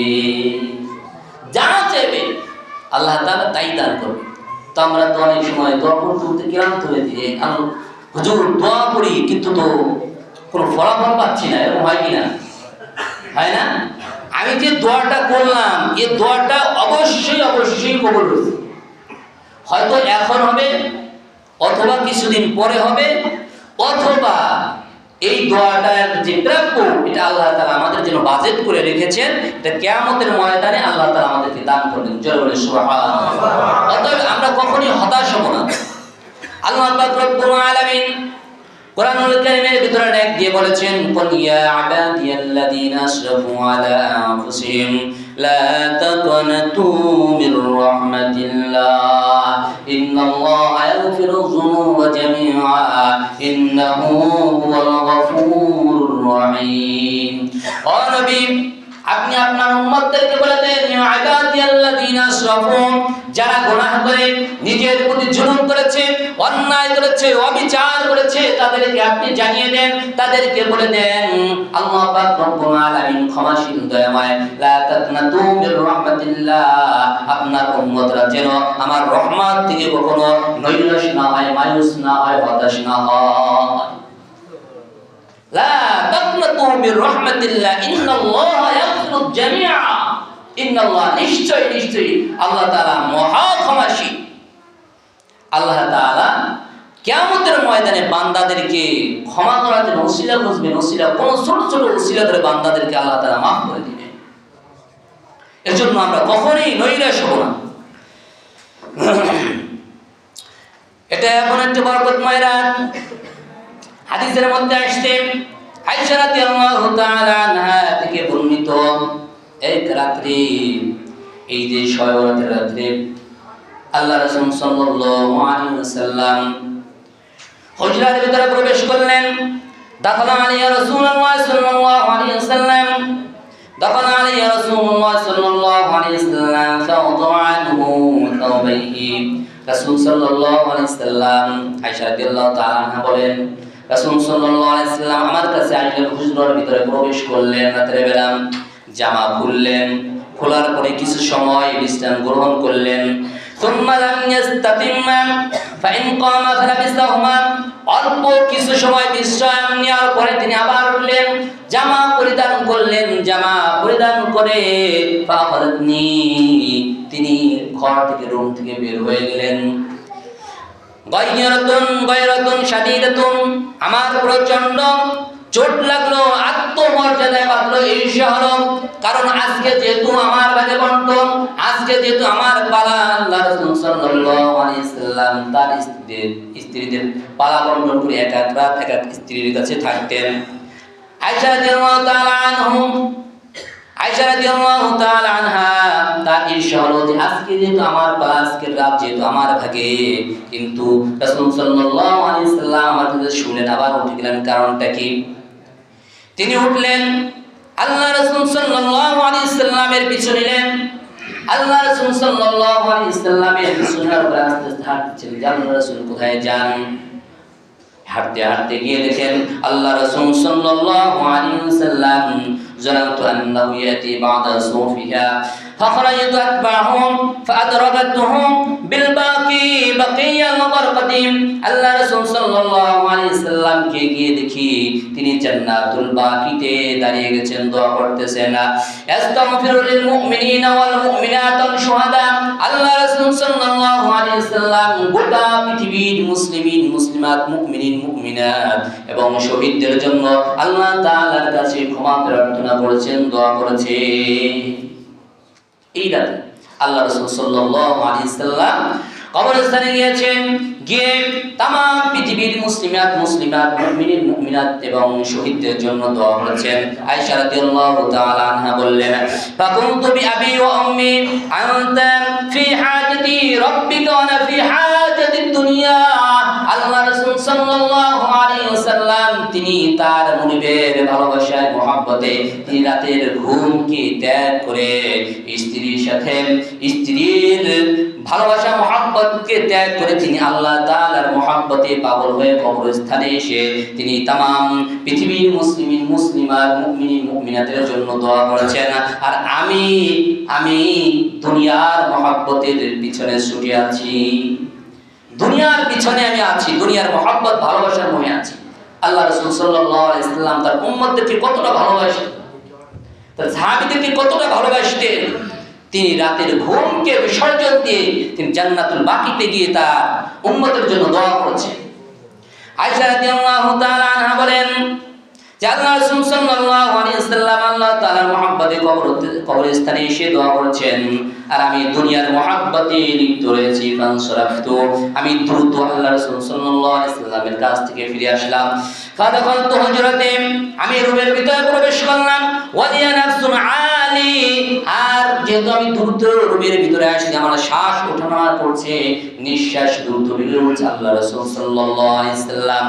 যা চাইবে আল্লাহ তাআলা তাই দান করবে। তো আমরা তো অনেক সময় দোয়া করতে ক্লান্ত হয়ে যাই, হুজুর দোয়া করি কিন্তু তো কোনো ফলাফল পাচ্ছি না, এরকম হয় কিনা? হয় না? আমি যে দোয়াটা করলাম এই দোয়াটা অবশ্যই কবুল হয়েছে, হয়তো এখন হবে অথবা কিছুদিন পরে হবে, অথবা এই দোয়াটার যে প্রাপ্য এটা আল্লাহ তাআলা আমাদের জন্য বাজেট করে রেখেছেন, এটা কিয়ামতের ময়দানে আল্লাহ তাআলা আমাদেরকে দান করবেন। জয় বলে সুবহানাল্লাহ। অতএব আমরা কখনোই হতাশ হব না। আল্লাহ পাক রব্বুল আলামিন কোরআনুল কারীমের ভিতরে ডাক দিয়ে বলেছেন, কুল ইয়া ইবাদিয়াল্লাযীনা আসরাফু আলা আনফুসিহিম লা তাকনাতু মির রাহমাতিল্লাহ ইন্নাল্লাহা ইয়াগফিরুয যুনুবা জামিআ ইন্নাহু হুয়াল গফুরুর রহিম। ও নবী, আপনি আপনার উম্মতদেরকে বলে দেন, ইয়া ইবাদিয়াল্লাযীনা আসরাফু, যারা গুনাহ করে নিজের প্রতি জুলুম করেছে, অন্যায় করেছে, অবিচার করেছে, তাদেরকে আপনি জানিয়ে দেন, তাদেরকে বলে দেন আল্লাহ পাক রব্বুল আলামিন ক্ষমাশীল দয়াময়, লা তাকনাতু মির রাহমাতিল্লাহ, আপনার উম্মতরা যেন আমার রহমত থেকে কখনো নৈরাশ না হয়, মায়ুস না হয়, হতাশ না হয়। লা তাকনাতু মির রাহমাতিল্লাহ ইন্নাল্লাহা ইয়াগফিরুয জামিআ, ইন্নাল্লাহ নিশ্চয়ই আল্লাহ তাআলা মহা ক্ষমাশীল। আল্লাহ তাআলা কিয়ামতের ময়দানে বান্দাদেরকে ক্ষমা করার জন্য ওসিলা খুঁজবেন, ওসিলা কোন ছোট ওসিলা ধরে বান্দাদেরকে আল্লাহ তাআলা মাফ করে দিবেন। এর জন্য আমরা কখনোই নৈরাশ হব না। এটা এমন একটা বরকতময় রাত। হাদিসের মধ্যে আসছে, আয়েশা রাদিয়াল্লাহু তাআলা আনহা থেকে বর্ণিত, এক রাত্রি, এই যে শবে বরাতের রাত্রে আল্লাহ রাসূল সাল্লাল্লাহু আলাইহি ওয়াসাল্লাম হুজরার ভিতরে প্রবেশ করলেন। দাখালা আলাইহি রাসূলুল্লাহ সাল্লাল্লাহু আলাইহি ওয়াসাল্লাম, দাখালা আলাইহি রাসূলুল্লাহ সাল্লাল্লাহু আলাইহি ওয়াসাল্লাম ফাওয়াদা আনহু তাওবাইহি। রাসূল সাল্লাল্লাহু আলাইহি ওয়াসাল্লাম, আয়েশা রাদিয়াল্লাহু তাআলা আনহা বলেন, রাসূল সাল্লাল্লাহু আলাইহি ওয়াসাল্লাম আমার কাছে আসলেন, হুজরার ভিতরে প্রবেশ করলেন রাতের বেলা, জামা খুললেন, খোলার পরে কিছু সময় বিশ্রাম গ্রহণ করলেন। সুম্মা লাম ইস্তাতিম্মা ফাইন কামা ফালাবিসাহুমা, অল্প কিছু সময় বিশ্রাম নেওয়ার পরে তিনি আবার উঠলেন, জামা পরিধান করলেন, জামা পরিধান করে ফাখারাতনি, তিনি ঘর থেকে, রুম থেকে বের হয়ে গেলেন। গায়রাতুন শাদীদাতুন, আমার প্রচন্ড চোট লাগলো, আত্মমর্যাদায় বাঁধলো, ঈর্ষা হলো, কারণ আজকে যেহেতু আমার ভাগে বন্টন, আজকে যেহেতু আমার পালা, আল্লাহ রাসূল সাল্লাল্লাহু আলাইহি ওয়াসাল্লাম তার স্ত্রীদের পালা বন্টন করে এক রাত এক স্ত্রীর কাছে থাকতেন। আয়েশা রাদিয়াল্লাহু তাআলা আনহা তার ঈর্ষা হলো যে আজকে যেহেতু আমার পালা, আজকের রাত যেহেতু আমার ভাগে, কিন্তু রাসূল সাল্লাল্লাহু আলাইহি ওয়াসাল্লাম আমার কথা শুনলেন, আবার উঠে গেলেন। কারণটা কি? তিনি উঠলেন, আল্লাহ রাসূল সাল্লাল্লাহু আলাইহি ওয়াসাল্লামের পিছু নিলেন। আল্লাহ রাসূল সাল্লাল্লাহু আলাইহি ওয়াসাল্লামের পিছনে আস্তে আস্তে হাঁটছিলেন। আল্লাহ রাসূল কোথায় যান? হাঁটতে গিয়ে দেখেন আল্লাহ রাসূল সাল্লাল্লাহু আলাইহি ওয়াসাল্লাম জানাতু আন্নাহু ইয়াতি বা'দা সুফিহা فخرجت أتباعهم فأدركتهم بقية الغرقدين। আল্লাহ রাসূল সাল্লাল্লাহু আলাইহি ওয়াসাল্লাম কে গিয়ে দেখি তিনি জান্নাতুল বাকিতে দাঁড়িয়ে গেছেন, দোয়া করতেছেন, আস্তাগফিরু লিল মুমিনিনা ওয়াল মুমিনাত ওয়াল শুহাদা। আল্লাহ রাসূল সাল্লাল্লাহু আলাইহি ওয়াসাল্লাম গোটা পৃথিবীর মুসলিমিন, মুসলিমাত, মুমিনিন, মুমিনাত এবং শহীদদের জন্য আল্লাহ তাআলার কাছে ক্ষমা প্রার্থনা করেছেন, দোয়া করেছেন। এই রাতে আল্লাহ রাসূল সাল্লাল্লাহু আলাইহি ওয়াসাল্লাম কবরস্থানে গিয়েছেন, গিয়ে তামাম পৃথিবীর মুসলিমাত মুমিনিন মুমিনাত এবং শহীদদের জন্য দোয়া করেছেন। আয়েশা রাদিয়াল্লাহু তাআলা আনহা বললেন, ফাকুনতু বিআবি ওয়া উম্মি আনতা ফি হাজাতি রাব্বিকা ওয়া আনা ফি হাজাতি দুনিয়া। আল্লাহ রাসূল সাল্লাল্লাহু আলাইহি ওয়াসাল্লাম তিনি তার মুনিবের ভালোবাসায় মহব্বতে তিনি রাতের ঘুমকে ত্যাগ করে স্ত্রীর সাথে স্ত্রীর ভালোবাসা মহব্বতকে ত্যাগ করে তিনি আল্লাহ তাআলার মহব্বতে পাগল হয়ে কবরস্থানে এসে তিনি তামাম পৃথিবীর মুসলিমাত মুমিনিন মুমিনাতের জন্য দোয়া করেছেন। আর আমি দুনিয়ার মহব্বতের পিছনে ছুটে আছি, দুনিয়ার পিছনে আমি আছি, দুনিয়ার মহব্বত ভালোবাসার মনে আছি। আল্লাহ রাসূল সাল্লাল্লাহু আলাইহি ওয়াসাল্লাম তার উম্মতদেরকে কতটা ভালোবাসেন, তার সাহাবীদেরকে কতটা ভালোবাসতেন। তিনি রাতের ঘুমকে বিসর্জন দিয়ে তিনি জান্নাতুল বাকিতে গিয়ে তার উম্মতের জন্য দোয়া করেছেন। আয়েশা রাদিয়াল্লাহু তাআলা আনহা বলেন যে আল্লাহ রাসূল সাল্লাল্লাহু আলাইহি ওয়াসাল্লাম আল্লাহ তাআলার মহব্বতে কবরস্থানে এসে দোয়া করেছেন, আর আমি দুনিয়ার মহব্বতে লিপ্ত রয়েছি। ফানসরাফতু, আমি দ্রুত আল্লাহ রাসূল সাল্লাল্লাহু আলাইহি ওয়াসাল্লামের কাছ থেকে ফিরে আসলাম। ফাদাখালতু হুজরাতে, আমি রুমের ভিতরে প্রবেশ করলাম। ওয়ালিয়া নাফসুন আলি, আর যেহেতু আমি দ্রুত রুমের ভিতরে আসছি, আমার শ্বাস ওঠানামা করছে, নিঃশ্বাস দ্রুত বেরিয়ে উঠছে। আল্লাহ রাসূল সাল্লাল্লাহু আলাইহি ওয়াসাল্লাম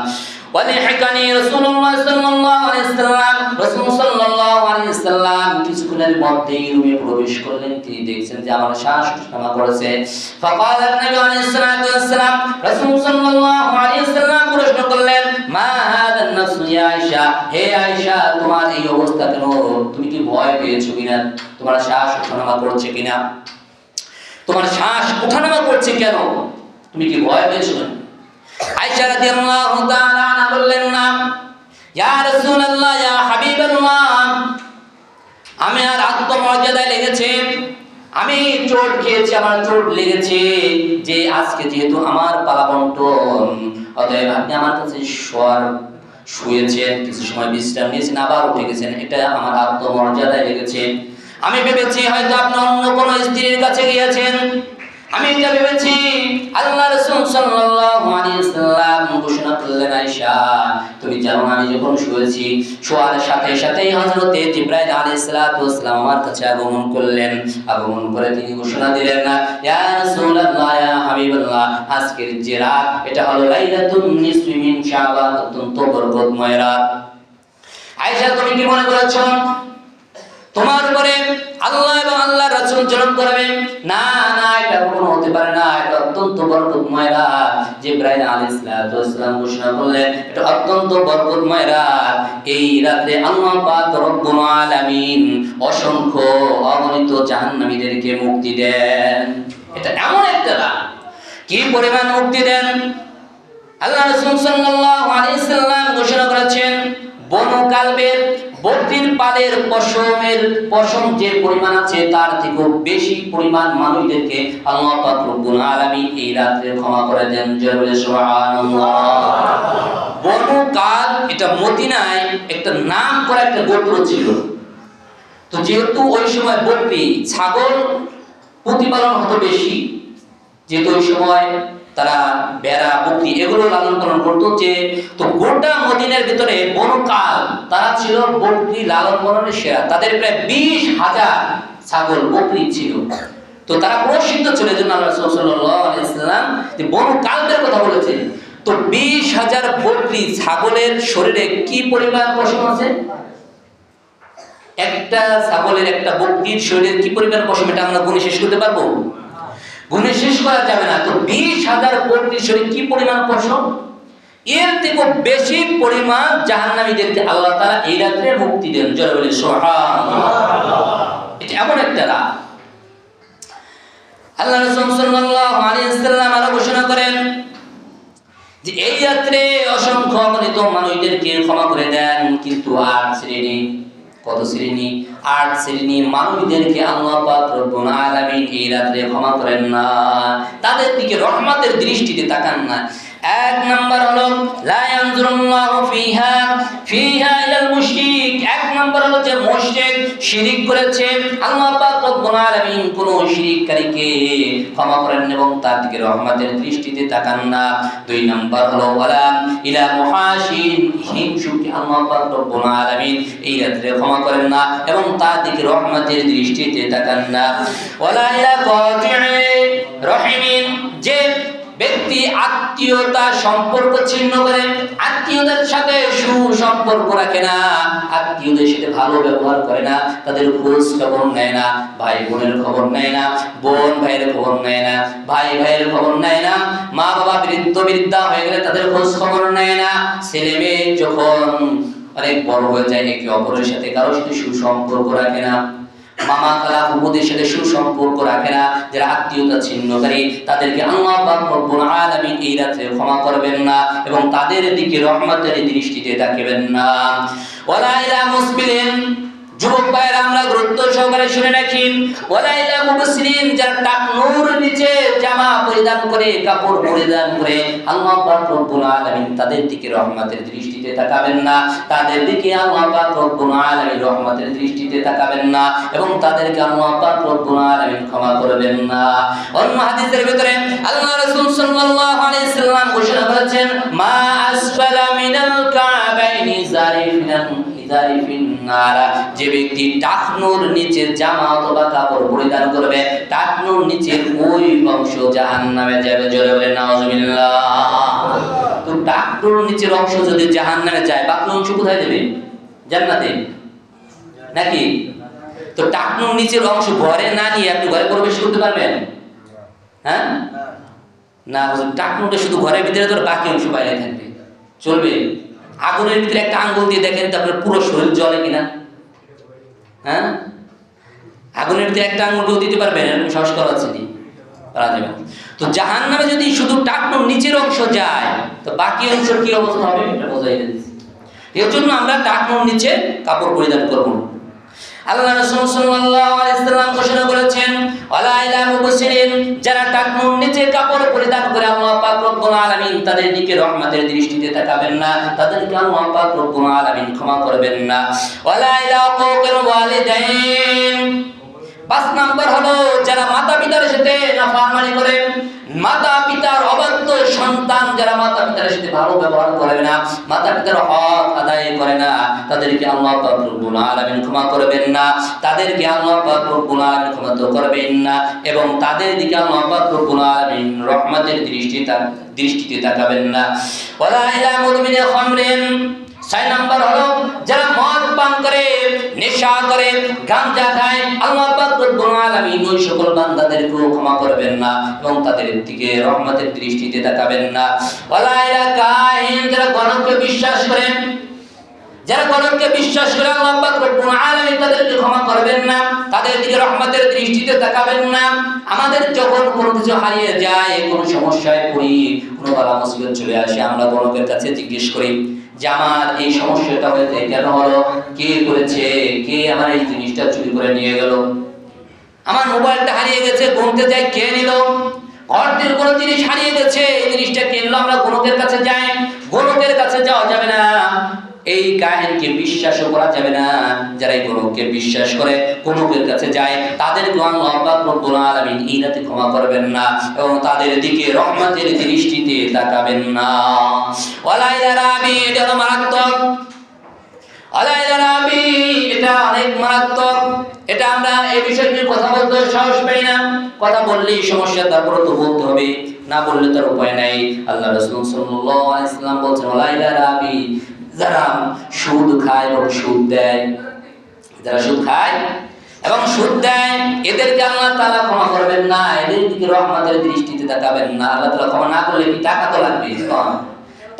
ওয়ালিহাকানি রাসূলুল্লাহ সাল্লাল্লাহু আলাইহি ওয়াসাল্লাম, রাসূল সাল্লাল্লাহু আলাইহি ওয়াসাল্লাম কিছুক্ষণের মধ্যেই রুমে প্রবেশ করলেন। তিনি দেখছেন যে আমার শ্বাস ওঠানামা করেছে। ফাকালা নবী আলাইহিস সালাতু ওয়াসসালাম, রাসূল সাল্লাল্লাহু আলাইহি ওয়াসাল্লাম প্রশ্ন করলেন, মা হাদা নাফসু ইয়া আয়েশা, হে আয়েশা তোমার এই অবস্থা কেন? তুমি কি ভয় পেয়েছো কিনা? তোমার শ্বাস ওঠানামা করছে কিনা? তোমার শ্বাস ওঠানামা করছে কেন? তুমি কি ভয় পেয়েছো? আয়েশা রাদিয়াল্লাহু তাআলা আনহা বললেন, না ইয়া রাসূলুল্লাহ, ইয়া হাবিবাল্লাহ, আমি আর আত্মমর্যাদায় লেগেছে, আমি চোট খেয়েছি, আমার চোট লেগেছে যে আজকে যেহেতু আমার পালাবন্টন, অতএব আপনি আমার কাছে শুয়েছেন, কিছু সময় বিশ্রাম নিয়েছেন, আবার উঠে গেছেন, এটা আমার আত্মমর্যাদায় লেগেছে। আমি ভেবেছি হয়তো আপনি অন্য কোনো স্ত্রীর কাছে গিয়েছেন, আমি এটা ভেবেছি। আল্লাহ রাসূল সাল্লাল্লাহু আলাইহি ওয়াসাল্লাম ঘোষণা করলেন, আয়েশা তুমি জানো আমি যখন শুয়েছি, শোয়ার সাথে সাথেই হযরতে জিবরাইল আলাইহিস সালাতু ওয়াসসালাম আমার কাছে আগমন করলেন। আগমন করে তিনি ঘোষণা দিলেন, ইয়া রাসূলুল্লাহ, ইয়া হাবিবাল্লাহ, আজকের যে রাত এটা হলো লাইলাতুন নিসফি মিন শাবান, অত্যন্ত বরকতময় রাত। আয়েশা তুমি কি মনে করেছো তোমার উপরে আল্লাহ এবং আল্লাহর রাসূল জুলুম করবেন? না না, এটা কখনো হতে পারে না, এটা অত্যন্ত বরকতময় রাত। জিবরাইল আলাইহিস সালাতু ওয়াসসালাম ঘোষণা করলেন এটা অত্যন্ত বরকতময় রাত। এই রাতে আল্লাহ পাক রব্বুল আলামিন অসংখ্য অগণিত জাহান্নামীদেরকে মুক্তি দেন। এটা এমন একটা রাত, কি পরিমাণ মুক্তি দেন! আল্লাহ রাসূল সাল্লাল্লাহু আলাইহি ওয়াসাল্লাম ঘোষণা করেছেন, বনু কালবের বকরির পালের পশম যে পরিমাণ আছে তার থেকেও বেশি পরিমাণ মানুষদেরকে আল্লাহ পাক রব্বুল আলামিন এই রাতে ক্ষমা করে দেন। জয় বলে সুবহানাল্লাহ। বনু কাল এটা মদিনায় একটা নাম করা একটা গোত্র ছিল। তো যেহেতু ওই সময় বকরি ছাগল প্রতিপালন হতো বেশি, যেহেতু ওই সময় তারা বেড়া বকরি এগুলো লালন পালন করতো, যে তো গোটা মদিনার ভিতরে বনু কাল তারা ছিল বকরি লালন পালনের সেরা। তাদের প্রায় 20,000 ছাগল বকরি ছিল। তো তারা প্রসিদ্ধ ছিল, জন্য আল্লাহ রাসূল সাল্লাল্লাহু আলাইহি ওয়াসাল্লাম যে বনু কালবের কথা বলেছেন। তো 20,000 বকরি ছাগলের শরীরে কি পরিমাণ পশম আছে? একটা ছাগলের একটা বকরির শরীরে কি পরিমাণ পশম, এটা আমরা গুণে শেষ করতে পারবো? গুণে শেষ করা যাবে না। তো 20,000 বকরির শরীরে কি পরিমাণ পশম, এর থেকে বেশি পরিমাণ জাহান্নামীদেরকে আল্লাহ তাআলা এই রাতে মুক্তি দেন। জয় বলে সুবহানাল্লাহ। এটা এমন একটা রাত। আল্লাহ রাসূল সাল্লাল্লাহু আলাইহি ওয়াসাল্লাম আরো ঘোষণা করেন যে এই রাতে অসংখ্য অগণিত মানুষদেরকে ক্ষমা করে দেন, কিন্তু 8 শ্রেণী, কত শ্রেণী? 8 শ্রেণী মানুষদেরকে আল্লাহ পাক রব্বুল আলামিন এই রাতে ক্ষমা করেন না, তাদের দিকে রহমতের দৃষ্টিতে তাকান না। এক নাম্বার হলো লা ইয়ানজুরুল্লাহু ফিহা ইলাল মুশরিক। এক নাম্বার হলো যে মুশরিক শিরিক করেছে, আল্লাহ পাক রব্বুল আলামিন কোন শিরিককারীকে ক্ষমা করেন এবং তার দিকে রহমতের দৃষ্টিতে তাকান না। দুই নাম্বার হলো ওয়ালা ইলা মুহাসিন, হিংসুককে আল্লাহ পাক রব্বুল আলামিন এই রাত্রে ক্ষমা করেন না এবং তার দিকে রহমতের দৃষ্টিতে তাকান না। ওয়ালা ইলা কাতি'i রহিমিন, যে ব্যক্তি আত্মীয়তা সম্পর্ক ছিন্ন করে, আত্মীয়দের সাথে সুসম্পর্ক রাখে না, আত্মীয়দের সাথে ভালো ব্যবহার করে না, তাদের খোঁজ খবর নেয় না, ভাই বোনের খবর নেয় না, বোন ভাইয়ের খবর নেয় না, ভাই ভাইয়ের খবর নেয় না, মা বাবা বৃদ্ধ বৃদ্ধা হয়ে গেলে তাদের খোঁজ খবর নেয় না, ছেলে মেয়ে যখন অনেক বড় হয়ে যায় একে অপরের সাথে কারোর সাথে সুসম্পর্ক রাখে না, মামা খালা ফুফুদের সাথে সুসম্পর্ক রাখে না, যারা আত্মীয়তা ছিন্নকারী তাদেরকে আল্লাহ পাক রব্বুল আলামিন এই রাতে ক্ষমা করবেন না এবং তাদের দিকে রহমতের দৃষ্টিতে তাকাবেন না। ওয়ালা ইলা মুসবিলিন, যুবক ভাইরা আমরা গুরুত্ব সহকারে শুনে রাখি, ওয়ালা ইলা মুবসিরিন, যারা টাকনুর নিচে জামা পরিধান করে, কাপড় পরিধান করে, আল্লাহ পাক রব্বুল আলামিন তাদের দিকে রহমতের দৃষ্টিতে তাকাবেন না, তাদের দিকে আল্লাহ পাক রব্বুল আলামিন রহমতের দৃষ্টিতে তাকাবেন না এবং তাদেরকে আল্লাহ পাক রব্বুল আলামিন ক্ষমা করবেন না। অন্য হাদিসের ভিতরে আল্লাহ রাসূল সাল্লাল্লাহু আলাইহি সাল্লাম ঘোষণা করেছেন, মা আসফালা মিনাল কাবাইনি জারিফিন নার, যে ব্যক্তি টাকনুর নিচে জামা অথবা কাপড় পরিধান করবে, টাকনুর নিচের ওই অংশ জাহান্নামে যাবে। জোরে বলে নাউজুবিল্লাহ। তো টাকনুর নিচের অংশ যদি জাহান্নামে যায়, বাকি অংশ কোথায় যাবে? জান্নাতে নাকি? তো টাকনুর নিচের অংশ ঘরে না নিয়ে আপনি ঘরে প্রবেশ করতে পারবেন? হ্যাঁ না, টাকনুটা শুধু ঘরের ভিতরে, তোর বাকি অংশ বাইরে থাকবে, চলবে? আগুনের ভিতরে একটা আঙ্গুল দিয়ে দেখেন তো আপনার পুরো শরীর জ্বলে কিনা? হ্যাঁ, আগুনের ভিতরে একটা আঙ্গুল কেউ দিতে পারবেন? এরকম সাহস করা আছে নি? পারা যাবে। তো জাহান্নামে যদি শুধু টাকনুর নিচের অংশ যায়, তো বাকি অংশ কি অবস্থা হবে এটা বোঝাই যাচ্ছে। এর জন্য আমরা টাকনুর নিচে কাপড় পরিধান করব। আল্লাহ রাসূল সাল্লাল্লাহু আলাইহি সাল্লাম ঘোষণা করেছেন, ওয়ালা ইলা মুবসিরিন, যারা টাকনুর নিচে কাপড় পরিধান করে আল্লাহ পাক রব্বুল আলামিন তাদের দিকে রহমতের দৃষ্টিতে তাকাবেন না, তাদেরকে আল্লাহ পাক রব্বুল আলামিন ক্ষমা করবেন না। ওয়ালা ইলা উকুকিল ওয়ালিদাইন, 5 নাম্বার হলো যারা মাতা পিতার সাথে নাফরমানি করে, মাতা পিতার অবাধ্য সন্তান, যারা মাতা পিতার সাথে ভালো ব্যবহার করে না, মাতা পিতার হক আদায় করে না, তাদেরকে আল্লাহ পাক রব্বুল আলামিন ক্ষমা করবেন না, তাদেরকে আল্লাহ পাক রব্বুল আলামিন ক্ষমা করবেন না এবং তাদের দিকে আল্লাহ পাক রব্বুল আলামিন রহমতের দৃষ্টিতে তাকাবেন না। ওয়ালা ইলা মুদমিনি খামরিন, 6 নাম্বার হলো যারা মদ পান করে, নেশা করে, গাঁজা খায়, আল্লাহ পাক রব্বুল আলামিন ওই সকল বান্দাদেরকে ক্ষমা করবেন না এবং তাদের দিকে রহমতের দৃষ্টিতে তাকাবেন না। ওয়ালা ইলা কাহিন, যারা গণককে বিশ্বাস করে, যারা গণককে বিশ্বাস করে আল্লাহ পাক রব্বুল আলামিন তাদেরকে ক্ষমা করবেন না, তাদের দিকে রহমতের দৃষ্টিতে তাকাবেন না। আমাদের যখন কোনো কিছু হারিয়ে যায়, কোনো সমস্যায় পড়ি, কোনো বালা মুসিবত চলে আসে, আমরা গণকের কাছে জিজ্ঞেস করি যে আমার এই সমস্যাটা হয়েছে কেন হলো, কে করেছে, কে আমার এই জিনিসটা চুরি করে নিয়ে গেল, আমার মোবাইলটা হারিয়ে গেছে, গুনতে যাই কে নিল, ঘরটির কোনো জিনিস হারিয়ে গেছে, এই জিনিসটা কে নিল, আমরা গণকের কাছে যাই। গণকের কাছে যাওয়া যাবে না, এই কাহিনীকে বিশ্বাসও করা যাবে না। যারা এই গণককে বিশ্বাস করে, গণকের কাছে যায়, তাদেরকে আল্লাহ পাক রব্বুল আলামিন এই রাতে ক্ষমা করবেন না এবং তাদের দিকে রহমতের দৃষ্টিতে তাকাবেন না। ওয়ালা ইলা রাবি, এটা মারাত্মক। ওয়ালা ইলা রাবি, এটা অনেক মারাত্মক। এটা আমরা এই বিষয় নিয়ে কথা বলতে সাহস পাই না, কথা বললেই সমস্যা, তারপরে তো বলতে হবে, না বললে তার উপায় নাই। আল্লাহ রাসূল সাল্লাল্লাহু আলাইহি ওয়াসাল্লাম বলেছেন, ওয়ালা ইলা রাবি, যারা সুদ খায় এবং সুদ দেয়, যারা সুদ খায় এবং সুদ দেয়, এদেরকে আল্লাহ তাআলা ক্ষমা করবেন না, এদের দিকে রহমতের দৃষ্টিতে তাকাবেন না। আল্লাহ তাআলা ক্ষমা না করলে কি টাকা তো লাগবে?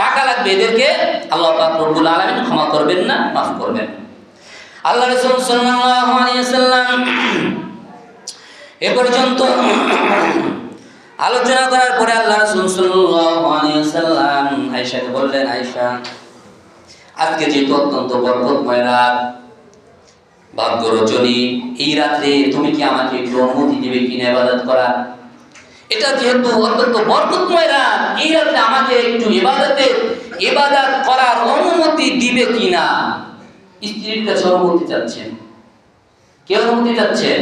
টাকা লাগবে, এদেরকে আল্লাহ পাক রব্বুল আলামিন ক্ষমা করবেন না, মাফ করবেন। আল্লাহ রাসূল সাল্লাল্লাহু আলাইহি ওয়াসাল্লাম এ পর্যন্ত আলোচনা করার পরে আল্লাহ রাসূল সাল্লাল্লাহু আলাইহি ওয়াসাল্লাম আয়েশাকে বললেন, আয়েশা, আজকে যেহেতু অত্যন্ত বরকতময় রাত, ভাগ্য রজনী, এই রাত্রে তুমি কি আমাকে একটু অনুমতি দিবে কিনা ইবাদত করার? এটা যেহেতু অত্যন্ত বরকতময় রাত, এই রাতে আমাকে একটু ইবাদত করার অনুমতি দিবে কিনা। স্ত্রীর কাছে অনুমতি চাচ্ছেন। কে অনুমতি চাচ্ছেন?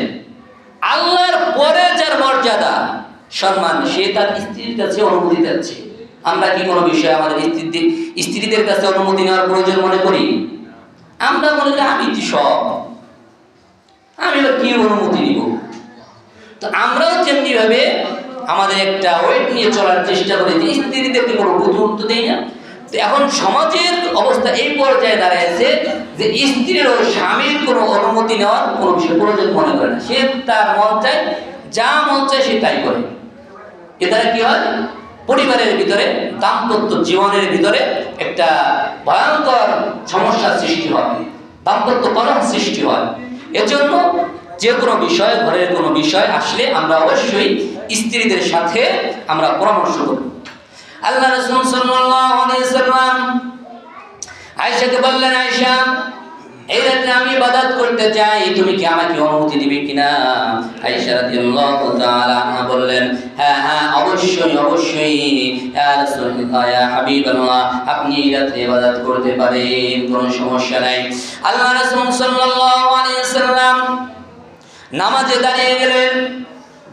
আল্লাহর পরে যার মর্যাদা সম্মান, সে তার স্ত্রীর কাছে অনুমতি চাচ্ছে। আমরা কি কোনো বিষয়ে আমাদের স্ত্রীদের কাছে অনুমতি নেওয়ার প্রয়োজন মনে করি? আমরা মনে করি আমি সব, আমি কি অনুমতি নিব। তো আমরাও যেমনি ভাবে আমাদের একটা ওয়েট নিয়ে চলার চেষ্টা করি যে স্ত্রীদেরকে কোনো গুরুত্ব দেই না। তো এখন সমাজের অবস্থা এই পর্যায়ে দাঁড়াইছে যে স্ত্রীর ও স্বামীর কোনো অনুমতি নেওয়ার কোনো বিষয় প্রয়োজন মনে করে না। সে তার মন চায়, যা মন চায় সে তাই করে। এ দ্বারা কি হয়? পরিবারের ভিতরে, দাম্পত্য জীবনের ভিতরে একটা ভয়ঙ্কর সমস্যার সৃষ্টি হয়, দাম্পত্য কলহ সৃষ্টি হয়। এজন্য যে কোনো বিষয়, ঘরের কোনো বিষয় আসলে আমরা অবশ্যই স্ত্রীদের সাথে আমরা পরামর্শ করব। আল্লাহ রাসূল সাল্লাল্লাহু আলাইহি সাল্লাম আয়েশাকে বললেন, আয়েশা, এই রাতে আমি ইবাদত করতে চাই, তুমি কি আমাকে অনুমতি দিবে কিনা? আয়েশা রাদিয়াল্লাহু তাআলা আনহা বললেন, হ্যাঁ হ্যাঁ, অবশ্যই অবশ্যই ইয়া রাসূলুল্লাহ, ইয়া হাবিবাল্লাহ, আপনি এই রাতে ইবাদত করতে পারেন, কোনো সমস্যা নাই। আল্লাহ রাসূল সাল্লাল্লাহু আলাইহি সাল্লাম নামাজে দাঁড়িয়ে গেলেন।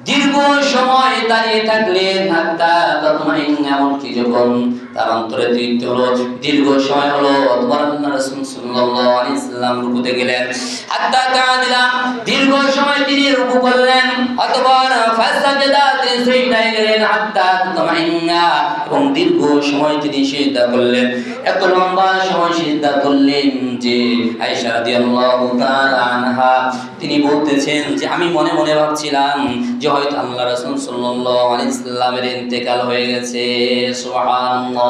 দীর্ঘ সময় দাঁড়িয়ে থাকলেন, হাত্তা তাতমাইন্না, এমনকি যখন তার অন্তরে তৃপ্তি হলো, দীর্ঘ সময় হলো, অতঃপর আল্লাহ রাসূল সাল্লাল্লাহু আলাইহি সাল্লাম রুকুতে গেলেন। হাত্তা তাআদিলা, দীর্ঘ সময় তিনি রুকু করলেন, অতঃপর ফাসাজাদা, তিনি সিজদায় গেলেন। হাত্তা তাতমাইন্না, এবং দীর্ঘ সময় তিনি সিজদা করলেন। এত লম্বা সময় সিজদা করলেন যে আয়েশা রাদিয়াল্লাহু তাআলা আনহা তিনি বলতেছেন যে আমি মনে মনে ভাবছিলাম যে হয়তো আল্লাহ রাসূল সাল্লাল্লাহু আলাইহি সাল্লামের ইন্তেকাল হয়ে গেছে। সুবহানাল্লাহ।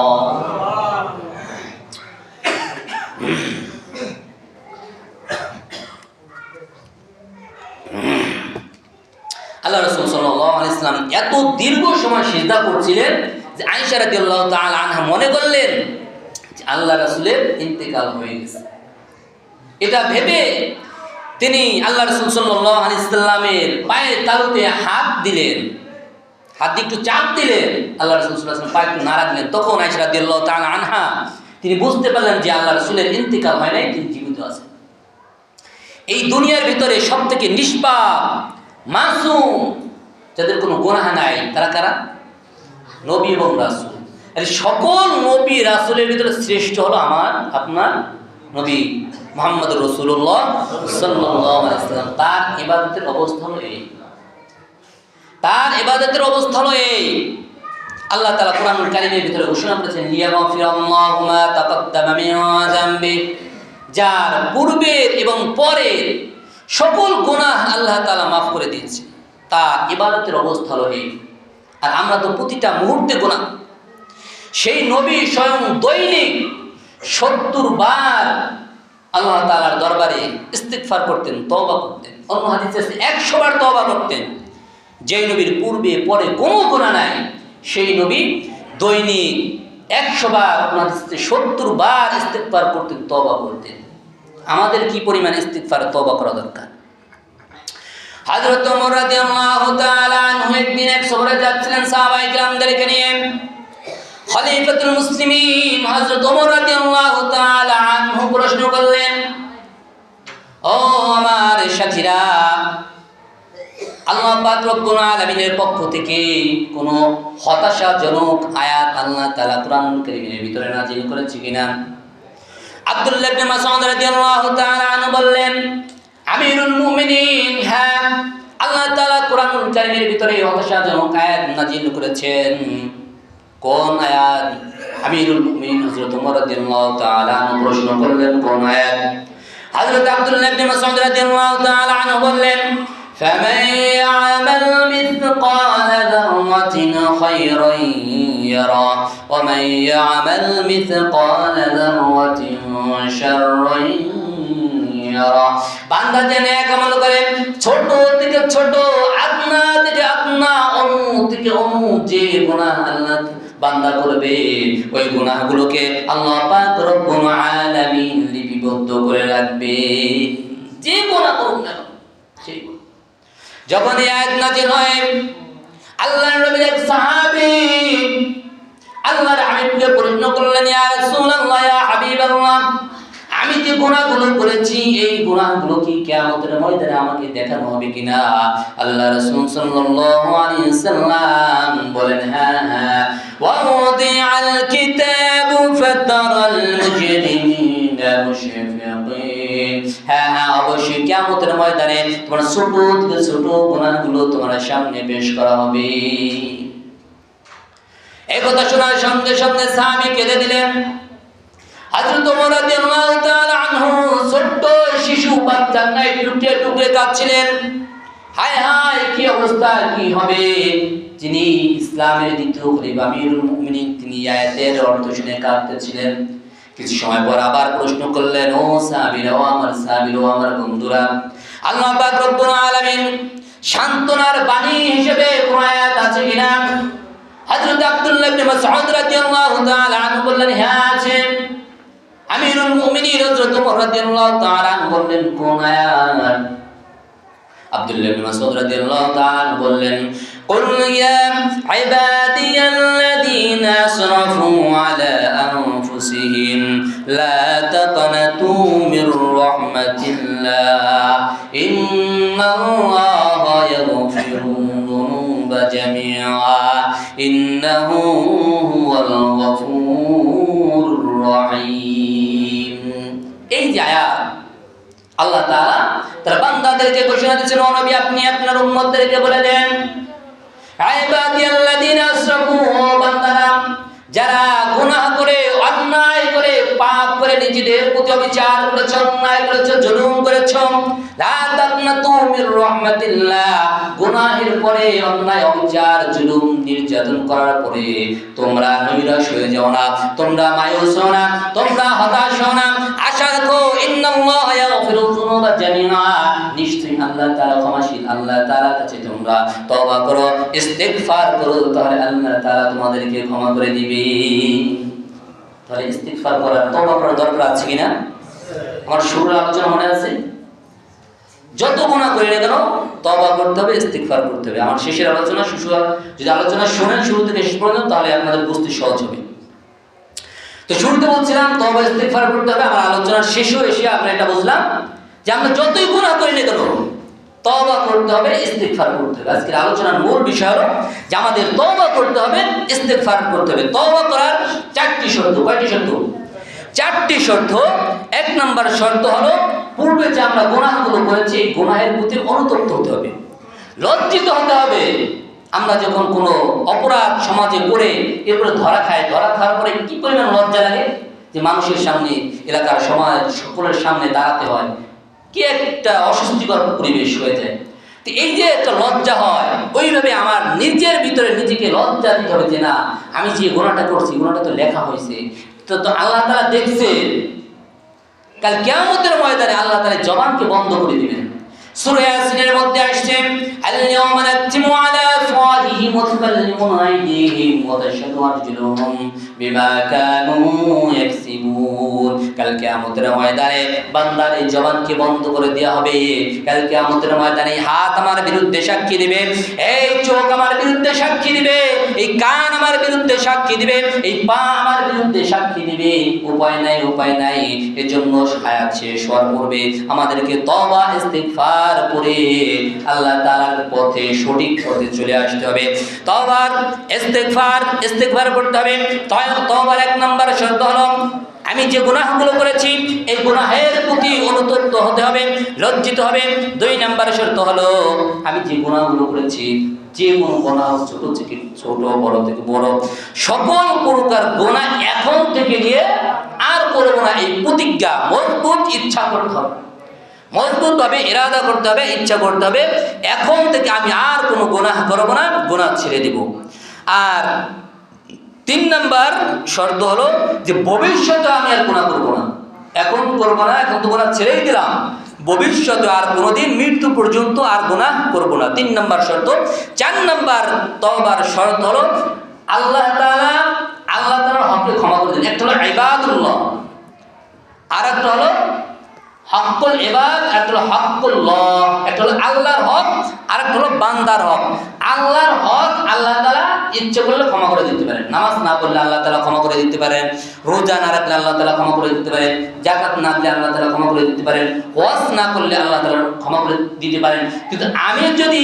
আল্লাহ রাসূল সাল্লাল্লাহু আলাইহি সাল্লাম এত দীর্ঘ সময় সিজদা করছিলেন যে আয়েশা রাদিয়াল্লাহু তাআলা আনহা মনে করলেন যে আল্লাহ রাসূলের ইন্তেকাল হয়ে গেছে। এটা ভেবে তিনি আল্লাহ রাসূল সাল্লাল্লাহু আলাইহি সাল্লামের পায়ের তালুতে হাত দিলেন, হাত দিয়ে একটু চাপ দিলেন। আল্লাহ রাসূল সাল্লাল্লাহু আলাইহি সাল্লাম পায়ে একটু নাড়া দিলেন। তখন আয়েশা রাদিয়াল্লাহু তাআলা আনহা তিনি বুঝতে পারলেন যে আল্লাহ রাসূলের ইন্তেকাল হয় নাই, তিনি জীবিত আছেন। এই দুনিয়ার ভিতরে সবথেকে নিষ্পাপ, মাসুম, যাদের কোনো গুনাহ নাই, তারা কারা? নবী এবং রাসূল। আর সকল নবী রাসূলের ভিতরে শ্রেষ্ঠ হলো আমার আপনার নবী মুহাম্মদ রাসূলুল্লাহ সাল্লাল্লাহু আলাইহি ওয়াসাল্লাম। তার ইবাদতের অবস্থা হলো এই, তার ইবাদতের অবস্থা হলো এই। আল্লাহ তাআলা কোরআনুল কারীমের ভিতরে ঘোষণা করেছেন, লিয়াগফিরাল্লাহু মা তাকাদ্দামা মিন যামবি, যার পূর্বের এবং পরের সকল গুনাহ আল্লাহ তাআলা মাফ করে দিয়েছে। তার ইবাদতের অবস্থা হলো এই। আর আমরা তো প্রতিটা মুহূর্তে গুনাহ। সেই নবী স্বয়ং দৈনিক 70 বার আল্লাহ তাআলার দরবারে ইস্তিগফার করতেন, তওবা করতেন। অন্য হাদিসে আছে 100 বার তওবা করতেন। যেই নবীর পূর্বে পরে কোনো গুনাহ নাই, সেই নবী দৈনিক 100 বার, 70 বার ইস্তিগফার করতেন, তওবা করতেন। আমাদের কি পরিমাণ ইস্তিগফার তওবা করা দরকার। হযরত ওমর রাদিয়াল্লাহু তাআলা আনহু একদিন এক সফরে যাচ্ছিলেন সাহাবায়ে কিরামদেরকে নিয়ে। খলিফাতুল মুসলিমিন হযরত ওমর রাদিয়াল্লাহু তাআলা আনহু প্রশ্ন করলেন, ও আমার সাথীরা, আল্লাহ পাক রব্বুল আলামিনের পক্ষ থেকে কোনো হতাশাজনক আয়াত আল্লাহ তাআলা কোরআনুল কারীমের ভিতরে নাযিল করেছে কিনা? আব্দুল্লাহ ইবনে মাসউদ রাদিয়াল্লাহু তাআলা আনহু বললেন, আমিরুল মুমিনিন, হ্যাঁ, আল্লাহ তাআলা কোরআনুল কারীমের ভিতরে হতাশাজনক আয়াত নাযিল করেছেন। কোন আয়াত? আমিরুল মুমিনিন হযরত ওমর রাদিয়াল্লাহু তাআলা আনহু প্রশ্ন করলেন, কোন আয়াত? হযরত আব্দুল্লাহ ইবনে মাসউদ রাদিয়াল্লাহু তাআলা আনহু বললেন, ফামান ইয়ামাল মিসকালা যাররাতিন খায়রান ইয়ারা ওয়া মান ইয়ামাল মিসকালা যাররাতিন শাররান ইয়ারা। বান্দা যে নেক আমল করে, ছোট থেকে ছোট, আদনা থেকে আদনা, অনু থেকে অনু, যে গুনাহ আল্লাহ বান্দা করবে, ওই গুনাহগুলোকে আল্লাহ পাক রব্বুল আলামিন লিপিবদ্ধ করে রাখবে। যে গুনাহ করুক না সেই। যখন এই আয়াত নাযিল হয়, আল্লাহর নবীর এক সাহাবী আল্লাহর হাবিবকে প্রশ্ন করলেন, ইয়া রাসূলুল্লাহ, ইয়া হাবিবাল্লাহ, আমি যে গুনাহগুলো করেছি এই গুনাহগুলো কি কিয়ামতের ময়দানে আমাকে দেখানো হবে কিনা? আল্লাহ রাসূল সাল্লাল্লাহু আলাইহি ওয়াসাল্লাম বলেন, হ্যাঁ হ্যাঁ, ওয়া উদিআল কিতাবু ফাতারাল মুজরিমিনা মুশফিকিন, হ্যাঁ হ্যাঁ, অবশ্যই কিয়ামতের ময়দানে তোমার ছোট থেকে ছোট গুনাহগুলো তোমার সামনে পেশ করা হবে। এই কথা শোনার সঙ্গে সঙ্গে সাহাবী কেঁদে দিলেন। হযরত ওমর রাদিয়াল্লাহু তাআলা আনহু ছোট্ট শিশু বাচ্চা নাই টুকরে টুকরে কাঁদছিলেন। হায় হায়, কি অবস্থা, কি হবে? যিনি ইসলামের দ্বিতীয় খলিফা আমিরুল মুমিনিন, তিনি আয়াতের অর্থ শুনে কাঁদতেছিলেন। কিছু সময় পর আবার প্রশ্ন করলেন, ও সাহাবীরা, ও আমার সাহাবীরা, ও আমার বন্ধুরা, আল্লাহ পাক রব্বুল আলামিন সান্তনার বাণী হিসেবে কোন আয়াত আছে কিনা? হযরত আব্দুল্লাহ ইবনে মাসউদ রাদিয়াল্লাহু তাআলা আনহু বললেন, হ্যাঁ আছে। আমিরুল মুমিনিন হযরত ওমর রাদিয়াল্লাহু তাআলা আনহু বললেন, কোন আয়াত? আব্দুল্লাহ ইবনে মাসউদ রাদিয়াল্লাহু তাআলা বললেন, কুল ইয়া ইবাদিয়াল্লাযীনা আসরাফু আলা আনফুসিহিম লা তাকনাতু মির রাহমাতিল্লাহ ইন্নাল্লাহা ইয়াগফিরুয যুনুবা জামিআ ইন্নাহু হুয়াল গফুরুর রহিম। এই যে আয়াত, আল্লাহ তাআলা তার বান্দাদেরকে ঘোষণা দিয়েছেন, ও নবী, আপনি আপনার উম্মতদেরকে বলে দেন, ইবাদিয়াল্লাযীনা আসরাফু, ও বান্দারা যারা গুনাহ করে, অন্যায় করে, পাপ করে নিজেদের প্রতি অবিচার করেছ, অন্যায় করেছ, জুলুম করেছ, লা তাকনাতু মির রাহমাতিল্লাহ, গুনাহের পরে, অন্যায় অবিচার জুলুম নির্যাতন করার পরে তোমরা নৈরাশ হয়ে যাও না, তোমরা মায়ুস হও না, তোমরা হতাশ হও না, আশা রাখো, ইন্নাল্লাহা ইয়াগফিরু যুনুবা জামিআ, নিশ্চয়ই আল্লাহ তাআলা ক্ষমাশীল, আল্লাহ তাআলার কাছে তোমরা তওবা করো, ইস্তিগফার করো, তাহলে আল্লাহ তাআলা তোমাদেরকে ক্ষমা করে দিবে। তাহলে ইস্তিগফার করার, তওবা করার দরকার আছে কিনা? আমার শুরুর আলোচনা মনে আছে, যত গুনাহ করি না কেন তওবা করতে হবে, ইস্তিগফার করতে হবে। আমার শেষের আলোচনা, যদি আলোচনা শুনেন শুরু থেকে শেষ পর্যন্ত, তাহলে আপনাদের বুঝতে সহজ হবে। তো শুরুতে বলছিলাম তওবা ইস্তিগফার করতে হবে। আমার আলোচনার শেষেও এসে আমরা এটা বুঝলাম যে আমরা যতই গুনাহ করি না কেন তওবা করতে হবে, ইস্তিগফার করতে হবে। আজকের আলোচনার মূল বিষয় হলো যে আমাদের তওবা করতে হবে, ইস্তিগফার করতে হবে। তওবা করার চারটি শর্ত। কয়টি শর্ত? চারটি শর্ত। এক নম্বর শর্ত হলো, পূর্বে যে আমরা গুনাহগুলো করেছি এই গুনাহের প্রতি অনুতপ্ত হতে হবে, লজ্জিত হতে হবে। আমরা যখন কোনো অপরাধ সমাজে করে এরপরে ধরা খাওয়ার পরে কি পরিমাণ লজ্জা লাগে, যে মানুষের সামনে, এলাকার সমাজ সকলের সামনে দাঁড়াতে হয়, কি একটা অস্বস্তিকর পরিবেশ হয়ে যায়। তো এই যে একটা লজ্জা হয়, ওইভাবে আমার নিজের ভিতরে নিজেকে লজ্জা দিতে হবে যে না, আমি যে গুনাহটা করছি, গুনাহটা তো লেখা হয়েছে, তো আল্লাহ তাআলা দেখছে। কাল কিয়ামতের ময়দানে আল্লাহ তাআলা জবানকে বন্ধ করে দিবেন। সূরা ইয়াসিনের মধ্যে আসছে, আল-ইয়াওমা নাখতিমু আলা আফওয়াহিহিম ওয়া তুকাল্লিমুনা আইদিহিম ওয়া তাশহাদু আরজুলুহুম বিমা কানু ইয়াকসিবুন। কাল কিয়ামতের ময়দানে বান্দার এই জবানকে বন্ধ করে দেওয়া হবে। কাল কিয়ামতের ময়দানে হাত আমার বিরুদ্ধে সাক্ষী দিবে, এই চোখ আমার বিরুদ্ধে সাক্ষী দিবে, এই কান আমার বিরুদ্ধে সাক্ষী দিবে, এই পা আমার বিরুদ্ধে সাক্ষী দিবে। উপায় নাই। এজন্য হায়াত শেষ হওয়ার পূর্বে আমাদেরকে তওবা ইস্তিগফার করে আল্লাহ তাআলার পথে, সঠিক পথে চলে আসতে হবে। তওবার ইস্তিগফার করতে হবে। তওবার এক নম্বর শর্ত হলো, আমি যে গুনাহগুলো করেছি এই গুনাহের প্রতি অনুতপ্ত হতে হবে, লজ্জিত হবে। দুই নম্বর শর্ত হলো, আমি যে গুনাহগুলো করেছি, যে কোনো গুনাহ, ছোট থেকে ছোট, বড় থেকে বড়, সকল প্রকার গুনাহ এখন থেকে নিয়ে আর করব না, এই প্রতিজ্ঞা, মজবুত ইচ্ছা করতে হবে, মজবুত ভাবে ইরাদা করতে হবে, ইচ্ছা করতে হবে, এখন থেকে আমি আর কোনো গুনাহ করব না, গুনাহ ছেড়ে দেব। আর তিন নাম্বার শর্ত হলো যে ভবিষ্যতে আমি আর গুনাহ করব না, এখন করব না, এখন তো গুনাহ ছেড়েই দিলাম, ভবিষ্যতে আর কোনোদিন মৃত্যু পর্যন্ত আর গুনাহ করব না। তিন নাম্বার শর্ত। চার নাম্বার তওবার শর্ত হলো, আল্লাহ তাআলার হককে ক্ষমা করে দেন। একটা হলো ইবাদুল্লাহ, আর একটা হলো হকুল ইবাদ, একটা হলো হকুল্লাহ। একটা হলো আল্লাহর হক, আর একটা হলো বান্দার হক। আল্লাহর হক আল্লাহ তাআলা ইচ্ছে করলে ক্ষমা করে দিতে পারেন। নামাজ না পড়লে আল্লাহ তাআলা ক্ষমা করে দিতে পারেন, রোজা না রাখলে আল্লাহ তাআলা ক্ষমা করে দিতে পারেন, যাকাত না দিলে আল্লাহ তাআলা ক্ষমা করে দিতে পারেন, ওয়াজ না করলে আল্লাহ তাআলা ক্ষমা করে দিতে পারেন। কিন্তু আমি যদি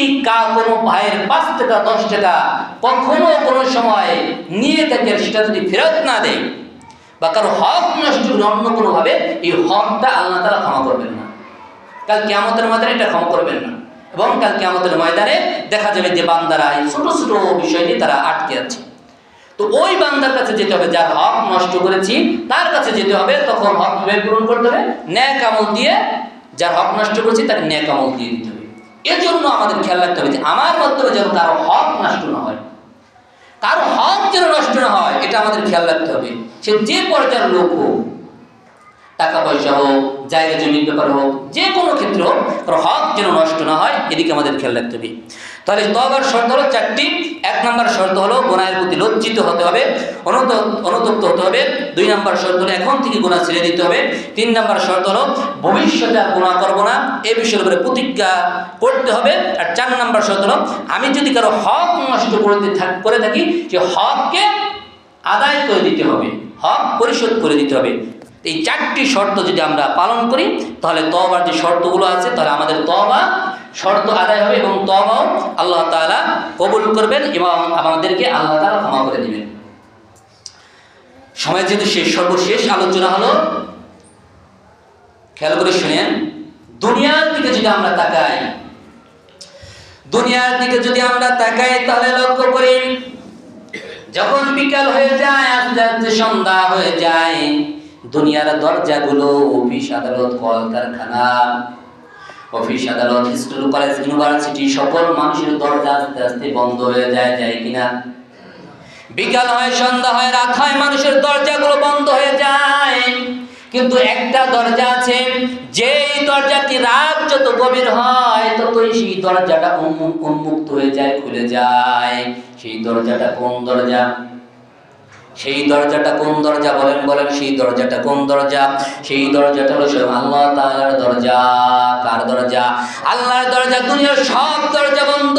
কোনো ভাইয়ের 5 টাকা 10 টাকা কখনো কোনো সময় নিয়ে থাকি, সেটা যদি ফেরত না দেয় বা কারো হক নষ্ট করে অন্য কোনোভাবে, এই হকটা আল্লাহ তাআলা ক্ষমা করবেন না। কাল কিয়ামতের ময়দানে এটা ক্ষমা করবেন না। এবং কাল কিয়ামতের ময়দানে দেখা যাবে যে বান্দারা এই ছোট ছোট বিষয় নিয়ে তারা আটকে আছে। তো ওই বান্দার কাছে যেতে হবে যার হক নষ্ট করেছি, তার কাছে যেতে হবে। তখন হক কিভাবে পূরণ করতে হবে? নেক আমল দিয়ে, যার হক নষ্ট করেছি তাকে নেক আমল দিয়ে দিতে হবে। এর জন্য আমাদের খেয়াল রাখতে হবে যে আমার মাধ্যমে যেন কারো হক নষ্ট না হয়, কারো হক যেন নষ্ট না হয়, এটা আমাদের খেয়াল রাখতে হবে। সে যে পর্যায়ের লোক হোক, টাকা পয়সা হোক, জায়গা জমির ব্যাপার হোক, যে কোনো ক্ষেত্রে হোক, কারো হক যেন নষ্ট না হয়, এদিকে আমাদের খেয়াল রাখতে হবে। তাহলে তওবার শর্ত হলো 4টি। 1 নম্বর শর্ত হলো গুনাহের প্রতি লজ্জিত হতে হবে, অনুতপ্ত হতে হবে। 2 নম্বর শর্ত হলো এখন থেকে গুনাহ ছেড়ে দিতে হবে। 3 নম্বর শর্ত হলো ভবিষ্যতে আর গুনাহ করব না, এই বিষয়ের উপরে প্রতিজ্ঞা করতে হবে। আর 4 নম্বর শর্ত হলো আমি যদি কারো হক নষ্ট করে থাকি, সে হককে আদায় করে দিতে হবে, হক পরিশোধ করে দিতে হবে। এই 4টি শর্ত যদি আমরা পালন করি, তাহলে তওবার যে শর্তগুলো আছে, তাহলে আমাদের তওবা শর্ত আদায় হবে এবং তওবাও আল্লাহ তাআলা কবুল করবেন এবং আমাদেরকে আল্লাহ তাআলা ক্ষমা করে দিবেন। সময় যেহেতু সর্বশেষ আলোচনা হলো, খেয়াল করে শুনেন। দুনিয়ার দিকে যদি আমরা তাকাই, তাহলে লক্ষ্য করি যখন বিকাল হয়ে যায়, আস্তে আস্তে সন্ধ্যা হয়ে যায়, দুনিয়ার দরজাগুলো, অফিস আদালত, কলকারখানা, অফিস আদালত, স্কুল কলেজ ইউনিভার্সিটি, সকল মানুষের দরজা আস্তে আস্তে বন্ধ হয়ে যায় কিনা? বিকাল হয়, সন্ধ্যা হয়, রাত হয়, মানুষের দরজাগুলো বন্ধ হয়ে যায়। কিন্তু একটা দরজা আছে, যেই দরজাটি রাত যত গভীর হয় ততই সেই দরজাটা উন্মুক্ত হয়ে যায়, খুলে যায়। সেই দরজাটা কোন দরজা? সেই দরজাটা কোন দরজা? বলেন সেই দরজাটা কোন দরজা? সেই দরজাটা হলো স্বয়ং আল্লাহ তাআলার দরজা। কার দরজা? আল্লাহর দরজা। দুনিয়ার সব দরজা বন্ধ।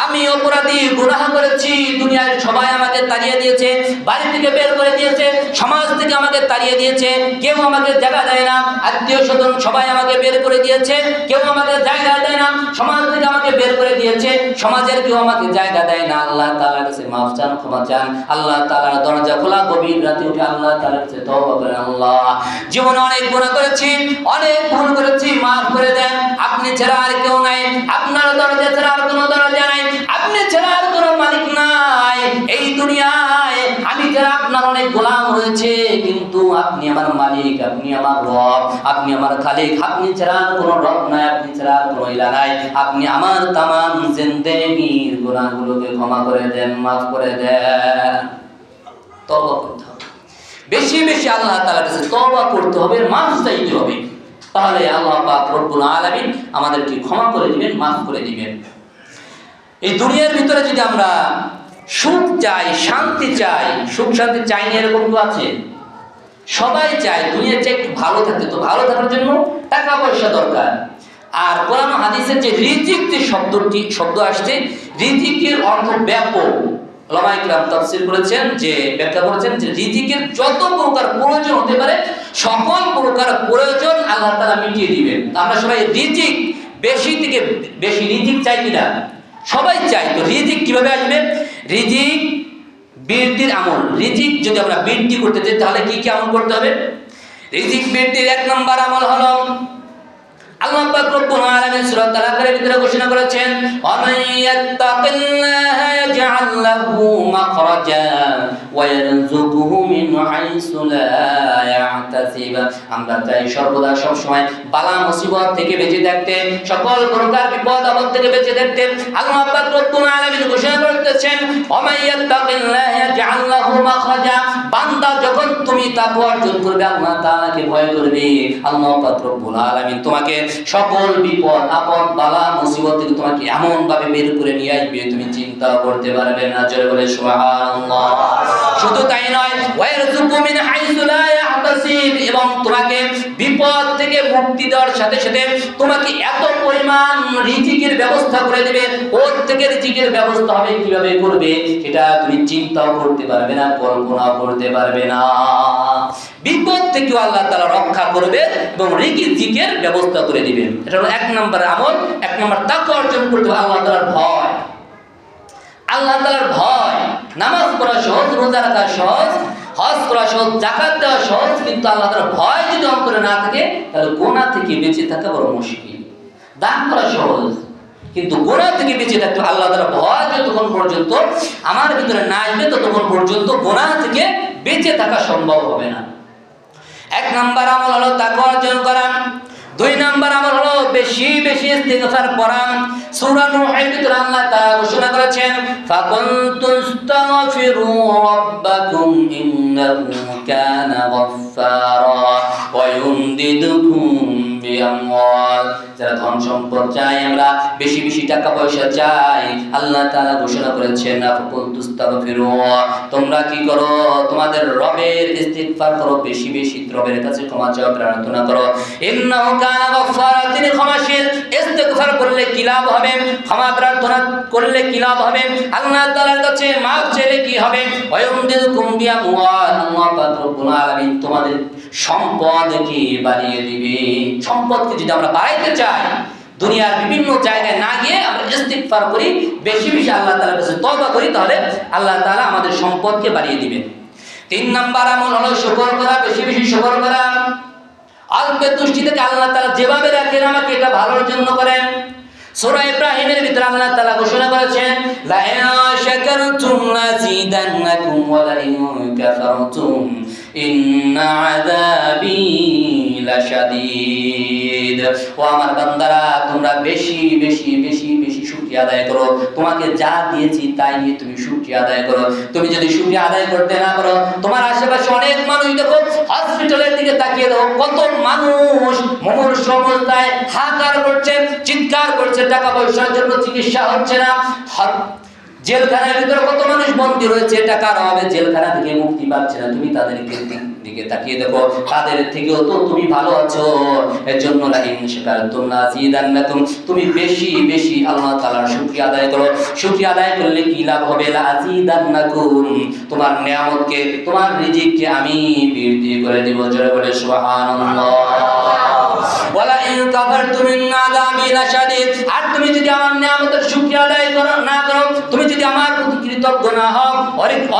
আমি অপরাধী, গুনাহ করেছি, দুনিয়ার সবাই আমাকে তাড়িয়ে দিয়েছে, বাড়ি থেকে বের করে দিয়েছে, সমাজ থেকে আমাকে তাড়িয়ে দিয়েছে, কেউ আমাকে জায়গা দেয় না, আত্মীয় স্বজন সবাই আমাকে বের করে দিয়েছে, কেউ আমাকে জায়গা দেয় না, সমাজ থেকে আমাকে বের করে দিয়েছে, সমাজের কেউ আমাকে জায়গা দেয় না। আল্লাহ তাআলার কাছে মাফ চান, ক্ষমা চান। আল্লাহ তাআলার দরজা খোলা, গভীর রাতে উঠে আল্লাহ তাআলার কাছে তওবা করেন। আল্লাহ, জীবনে অনেক গুনাহ করেছি, অনেক ভুল করেছি, মাফ করে দেন। আপনি ছাড়া আর কেউ নাই, আপনার দরজা ছাড়া আর কোনো দরজা নাই, আপনি ছাড়া আর কোনো মালিক নাই এই দুনিয়ায়। আমি যারা আপনার অনেক গোলাম হয়েছে, কিন্তু আপনি আমার মালিক, আপনি আমার রব, আপনি আমার খালিক। আপনি ছাড়া আর কোনো রব নাই, আপনি ছাড়া আর কোনো ইলাহ নাই। আপনি আমার তামাম জিন্দেগির গুনাহগুলোকে ক্ষমা করে দেন, মাফ করে দেন। তওবা করতে হবে, বেশি বেশি আল্লাহ তাআলার কাছে তওবা করতে হবে, মাফ চাইতে হবে। তাহলে আল্লাহ পাক রব্বুল আলামিন আমাদেরকে ক্ষমা করে দিবেন, মাফ করে দিবেন। এই দুনিয়ার ভিতরে যদি আমরা সুখ চাই, শান্তি চাই, সুখ শান্তি চাই না এরকম কেউ আছে? সবাই চায় দুনিয়া চাই একটু ভালো থাকতে। তো ভালো থাকার জন্য টাকা পয়সা দরকার। আর কোরআন হাদিসের যে রিজিক যে শব্দ আসছে, রিজিকের অর্থ ব্যাপক। উলামায়ে কিরাম তাফসীর করেছেন, যে ব্যাখ্যা করেছেন যে রিজিকের যত প্রকার প্রয়োজন হতে পারে, সকল প্রকার প্রয়োজন আল্লাহ তাআলা মিটিয়ে দিবেন। আমরা সবাই রিজিক, বেশি থেকে বেশি রিজিক চাই কিনা? সবাই চাই। তো রিজিক কিভাবে আসবে? রিজিক বৃদ্ধির আমল। রিজিক যদি আমরা বৃদ্ধি করতে চাই, তাহলে কি কি আমল করতে হবে? রিজিক বৃদ্ধির 1 নম্বর আমল হলো, আল্লাহ পাক রব্বুল আলামিন সূরা তালাকের ভিতরে ঘোষণা করেছেন, ওয়া মান ইয়াত্তাকিল্লাহা ইয়াজআল লাহু মাখরাজা ওয়া ইয়ারযুকুহু মিন হাইসু লা ইয়াহতাসিব। আমরা চাই সর্বদা সব সময় বালা মুসিবত থেকে বেঁচে থাকতে, সকল প্রকার বিপদ আপদ থেকে বেঁচে থাকতে। আল্লাহ পাক রব্বুল আলামিন ঘোষণা করতেছেন, ওয়া মান ইয়াত্তাকিল্লাহা ইয়াজআল লাহু মাখরাজা। বান্দা যখন তুমি তাকওয়া অর্জন করবে, আল্লাহ তাআলাকে ভয় করবে, আল্লাহ পাক রব্বুল আলামিন তোমাকে সকল বিপদ আপদ বালা মুসিবত থেকে তোমাকে এমন ভাবে বের করে নিয়ে আসবে, তুমি চিন্তা করতে পারবে না। জোরে বলে সুবহানাল্লাহ। শুধু তাই নয়, ওয়ারযুকু মিন হাইসু লা ইয়াহতাসিব, এবং তোমাকে বিপদ থেকে মুক্তি দেওয়ার সাথে সাথে তোমাকে এত পরিমাণ রিজিকের ব্যবস্থা করে দেবে, ওর থেকে রিজিকের ব্যবস্থা হবে কিভাবে করবে সেটা তুমি চিন্তাও করতে পারবে না, কল্পনাও করতে পারবে না। বিপদ থেকেও আল্লাহ তাআলা রক্ষা করবে এবং রিজিকের ব্যবস্থা করে দিবেন। এটা হলো 1 নম্বর আমল। 1 নম্বর তাকওয়া অর্জন করতে হবে আল্লাহ তাআলার ভয়। আল্লাহ তাআলার ভয়। নামাজ পড়া সহজ, রোজা রাখা সহজ, হজ করা সহজ, যাকাত দেওয়া সহজ, কিন্তু আল্লাহ তাআলার ভয় যদি অন্তরে না থাকে তাহলে গুনাহ থেকে বেঁচে থাকা বড় মুশকিল। দান করা সহজ, কিন্তু গুনাহ থেকে বেঁচে থাকতে আল্লাহ তাআলার ভয় যতক্ষণ পর্যন্ত আমার ভিতরে না আসবে ততক্ষণ পর্যন্ত গুনাহ থেকে বেঁচে থাকা সম্ভব হবে না। 1 নম্বর আমল হলো তাকওয়া অর্জন করা। 2 নম্বর আমল হলো বেশি বেশি ইস্তিগফার করা। সূরা নূহের ভিতরে আল্লাহ তাআলা ঘোষণা করেছেন, ফাকুনতুস্তাগফিরু রাব্বাকুম ইন্নাহু কানা গফফারা ওয়া ইউমদিদুকুম বিআমওয়াল। যারা ধন সম্পদ চাই, আমরা বেশি বেশি টাকা পয়সা চাই, আল্লাহ তাআলা ঘোষণা করেছেন ফাকুনতুস্তাগফিরু, তোমরা কি করো? তোমাদের রবের ইস্তিগফার করো, বেশি বেশি রবের কাছে ক্ষমা চাও, প্রার্থনা করো। ইন্নাহু কানা গফফারা, তিনি ক্ষমাশীল। ইস্তিগফার করলে কি লাভ হবে? ক্ষমা প্রার্থনা করলে কি লাভ হবে? আল্লাহ তাআলার কাছে মাফ চাইলে কি হবে? ওয়ায়ুমদিদুকুম বিআমওয়াল, আল্লাহ পাক রব্বুল আলামিন তোমাদের সম্পদকে বাড়িয়ে দিবে। সম্পদকে যদি আমরা বাড়াইতে চাই, দুনিয়ার বিভিন্ন জায়গায় না গিয়ে আমরা ইস্তিগফার করি, বেশি বেশি আল্লাহ তাআলার কাছে তওবা করি, তাহলে আল্লাহ তাআলা আমাদের সম্পদকে বাড়িয়ে দিবেন। 3 নম্বর আমল হলো শুকর করা, বেশি বেশি শুকর করা। অল্পের দৃষ্টি থেকে আল্লাহ তাআলা যেভাবে রাখেন আমাকে এটা ভালোর জন্য করেন। সূরা ইব্রাহিমের ভিতরে আল্লাহ তাআলা ঘোষণা করেছেন, লা ইন শাকারতুম লাযিদান্নাকুম ওয়া লা ইন কাফারতুম ইন্না আযাবি লাশাদীদ। ও আমার বান্দারা, তোমরা বেশি বেশি বেশি বেশি শুকরিয়া আদায় করো। তোমাকে যা দিয়েছি তাই নিয়ে তুমি শুকরিয়া আদায় করো। তুমি যদি শুকরিয়া আদায় করতে না পারো, তোমার আশেপাশে অনেক মানুষ, দেখো হসপিটালের দিকে তাকিয়ে দেখো, কত মানুষ মুমূর্ষু অবস্থায় হাহাকার করছে, চিৎকার করছে, টাকা পয়সার জন্য চিকিৎসা হচ্ছে না। জেলখানার ভিতরে কত মানুষ বন্দী রয়েছে, টাকার অভাবে জেলখানা থেকে মুক্তি পাচ্ছে না। তুমি তাদেরকে দিকে তাকিয়ে দেখো, তাদের থেকেও তো তুমি ভালো আছো। এর জন্য লা ইন শাকারতুম লাযিদান্নাকুম, তুমি বেশি বেশি আল্লাহ তাআলার শুকরিয়া আদায় করো। শুকরিয়া আদায় করলে কি লাভ হবে? লাযিদান্নাকুম, তোমার নিয়ামতকে, তোমার রিজিককে আমি বৃদ্ধি করে দেব। জোরে বলে সুবহানাল্লাহ। ওয়ালা ইন কাফারতুম ইন্না আযাবি লাশাদীদ, আর তুমি যদি আমার নিয়ামতের শুকরিয়া আদায় করো না করো, তুমি যদি আমার প্রতি কৃতজ্ঞ না হও,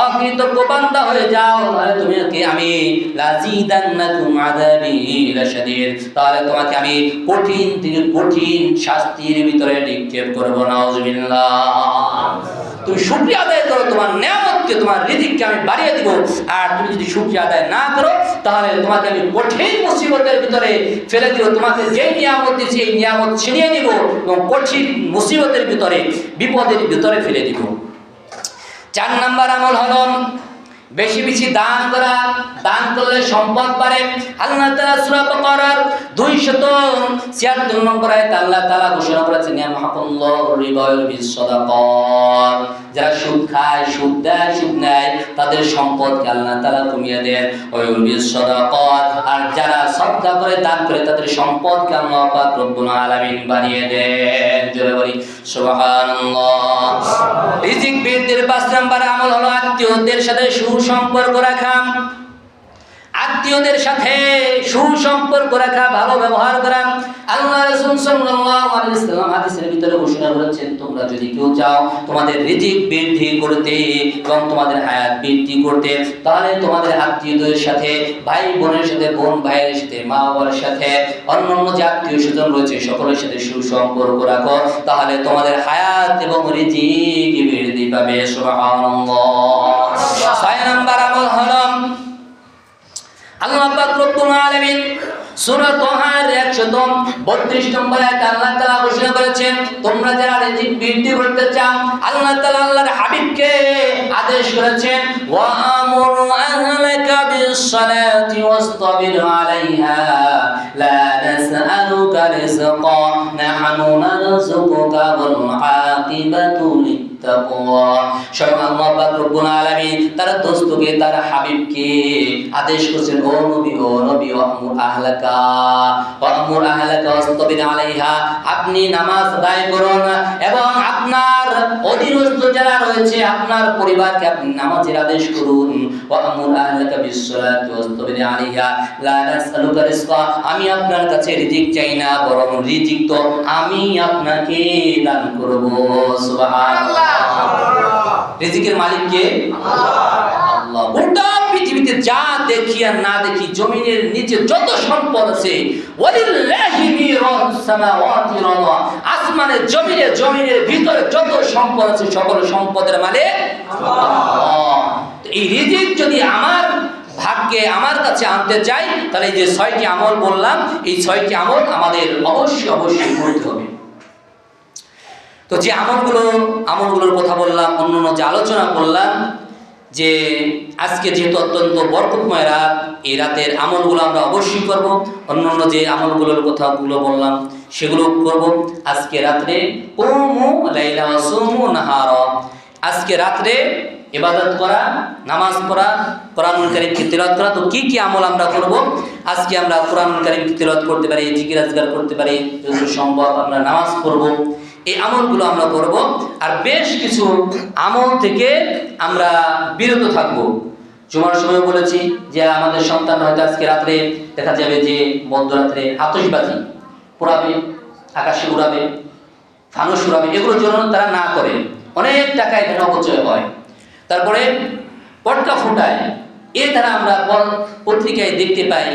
অকৃতজ্ঞ বান্দা হয়ে যাও, তাহলে তোমাকে আমি লাযিদান্নাকুম আযাবি লাশাদীদ, তাহলে তোমাকে আমি কঠিন থেকে কঠিন শাস্তির ভিতরে নিক্ষেপ করব। নাউযুবিল্লাহ। তুমি শুকরিয়া আদায় করো, তোমার নিয়ামতকে, তোমার রিজিককে আমি বাড়িয়ে দিব। আর তুমি যদি শুকরিয়া আদায় না করো, তাহলে তোমাকে আমি কঠিন মুসিবতের ভিতরে ফেলে দিব। তোমাকে যে নিয়ামত দিয়েছি এই নিয়ামত ছিনিয়ে নিব এবং কঠিন মুসিবতের ভিতরে, বিপদের ভিতরে ফেলে দিব। 4 নম্বর আমল হলো বেশি বেশি দান করা। দান করলে সম্পদ বাড়ে। আল্লাহ তাআলা সূরা বাকারার 276 নম্বর আয়াতে আল্লাহ তাআলা ঘোষণা করেছেন, ইয়া মাহাকুল্লাহু রিবা ওয়াল বিসসাদাকাত, যারা সুদ খায়, সুদ দেয়, সুদ নেয়, তাদের সম্পদকে আল্লাহ তাআলা কমিয়ে দেন। ওয়াল বিসসাদাকাত, আর যারা সাদকা করে, দান করে, তাদের সম্পদকে আল্লাহ পাক রব্বুল আলামিন বাড়িয়ে দেন। জোরে বলি সুবহানাল্লাহ। রিজিক বৃদ্ধির 5 নম্বর আমল হলো আত্মীয়দের সাথে সুসম্পর্ক রাখা। আত্মীয়দের সাথে সুসম্পর্ক রাখা, ভালো ব্যবহার করা। আল্লাহ রাসূল সাল্লাল্লাহু আলাইহি ওয়াসাল্লাম হাদিসের ভিতরে ঘোষণা করেছেন, তোমরা যদি কেউ চাও তোমাদের রিজিক বৃদ্ধি করতে এবং তোমাদের হায়াত বৃদ্ধি করতে, তাহলে তোমাদের আত্মীয়দের সাথে, ভাই বোনের সাথে, বোন ভাইয়ের সাথে, মা বাবার সাথে, অন্যান্য যে আত্মীয় স্বজন রয়েছে সকলের সাথে সুসম্পর্ক রাখো, তাহলে তোমাদের হায়াত এবং রিজিক বৃদ্ধি পাবে। সুবহানাল্লাহ। 6 নম্বর আমল হলো আল্লাহ পাক রব্বুল আলামিন সূরা তাহার 132 নম্বর আয়াতে আল্লাহ তাআলা ঘোষণা করেছেন, তোমরা যারা রিজিক বৃদ্ধি করতে চাও, আল্লাহ তাআলা আল্লাহর হাবিবকে আদেশ করেছেন, ওয়া আমুর আহলাকা বিস-সালাতি ওয়াসতাবির আলাইহা লা নাসআলুকা রিজকা নাহনু নারযুকুকা ওয়াল আকিবাতু তাকওয়া। স্বয়ং আল্লাহ পাক রব্বুল আলামিন তার দোস্তকে, তার হাবিবকে আদেশ করেছেন, ও নবী ওয়ামুর আহলাকা ওয়াসতাবির আলাইহা, আপনি নামাজ আদায় করুন এবং আপনার অধীনস্থ যারা রয়েছে আপনার পরিবারকে আপনি নামাজের আদেশ করুন। ওয়ামুর আহলাকা বিসসালাতি ওয়াসতাবির আলাইহা লা নাসআলুকা রিজকা, আমি আপনার কাছে রিজিক চাই না, বরং রিজিক তো আমি আপনাকে দান করব। সুবহানাল্লাহ। রিজিকের মালিক কে? আল্লাহ। গোটা পৃথিবীতে যা দেখি আর না দেখি, জমিনের নিচে যত সম্পদ আছে, ওয়ালিল্লাহি মিরাসুস সামাওয়াতি ওয়াল আরদ, আসমানে জমিনের ভিতরে যত সম্পদ আছে সকল সম্পদের মালিক আল্লাহ। তো এই রিজিক যদি আমার ভাগ্যে আমার কাছে আনতে চাই, তাহলে এই যে 6টি আমল বললাম, এই 6টি আমল আমাদের অবশ্যই করতে হবে। তো যে আমলগুলোর কথা বললাম, অন্যান্য যে আলোচনা করলাম, যে আজকে যেহেতু অত্যন্ত বরকতময় রাত, এই রাতের আমলগুলো আমরা অবশ্যই করব। অন্যান্য যে আমলগুলোর কথাগুলো বললাম সেগুলো করব। আজকে রাত্রে কুমু লাইলা ওয়া সুমু নাহারা, আজকে রাত্রে ইবাদত করা, নামাজ পড়া, কোরআনুল কারীমকে তিলাওয়াত করা। তো কি কি আমল আমরা করব? আজকে আমরা কোরআনুল কারীমকে তিলাওয়াত করতে পারি, জিকির আজকার করতে পারি, যত সম্ভব আমরা নামাজ পড়ব। এই আমলগুলো আমরা করব। আর বেশ কিছু আমল থেকে আমরা বিরত থাকব। জুমার সময় বলেছি যে আমাদের সন্তান হয়তো আজকে রাত্রে দেখা যাবে যে মধ্যরাত্রে আতশবাজি পোড়াবে, আকাশে উড়াবে, ফানুস উড়াবে, এগুলোর জন্য তারা না করে। অনেক টাকা এখানে অপচয় হয়। তারপরে পটকা ফুটায়, এ দ্বারা আমরা পত্রিকায় দেখতে পাই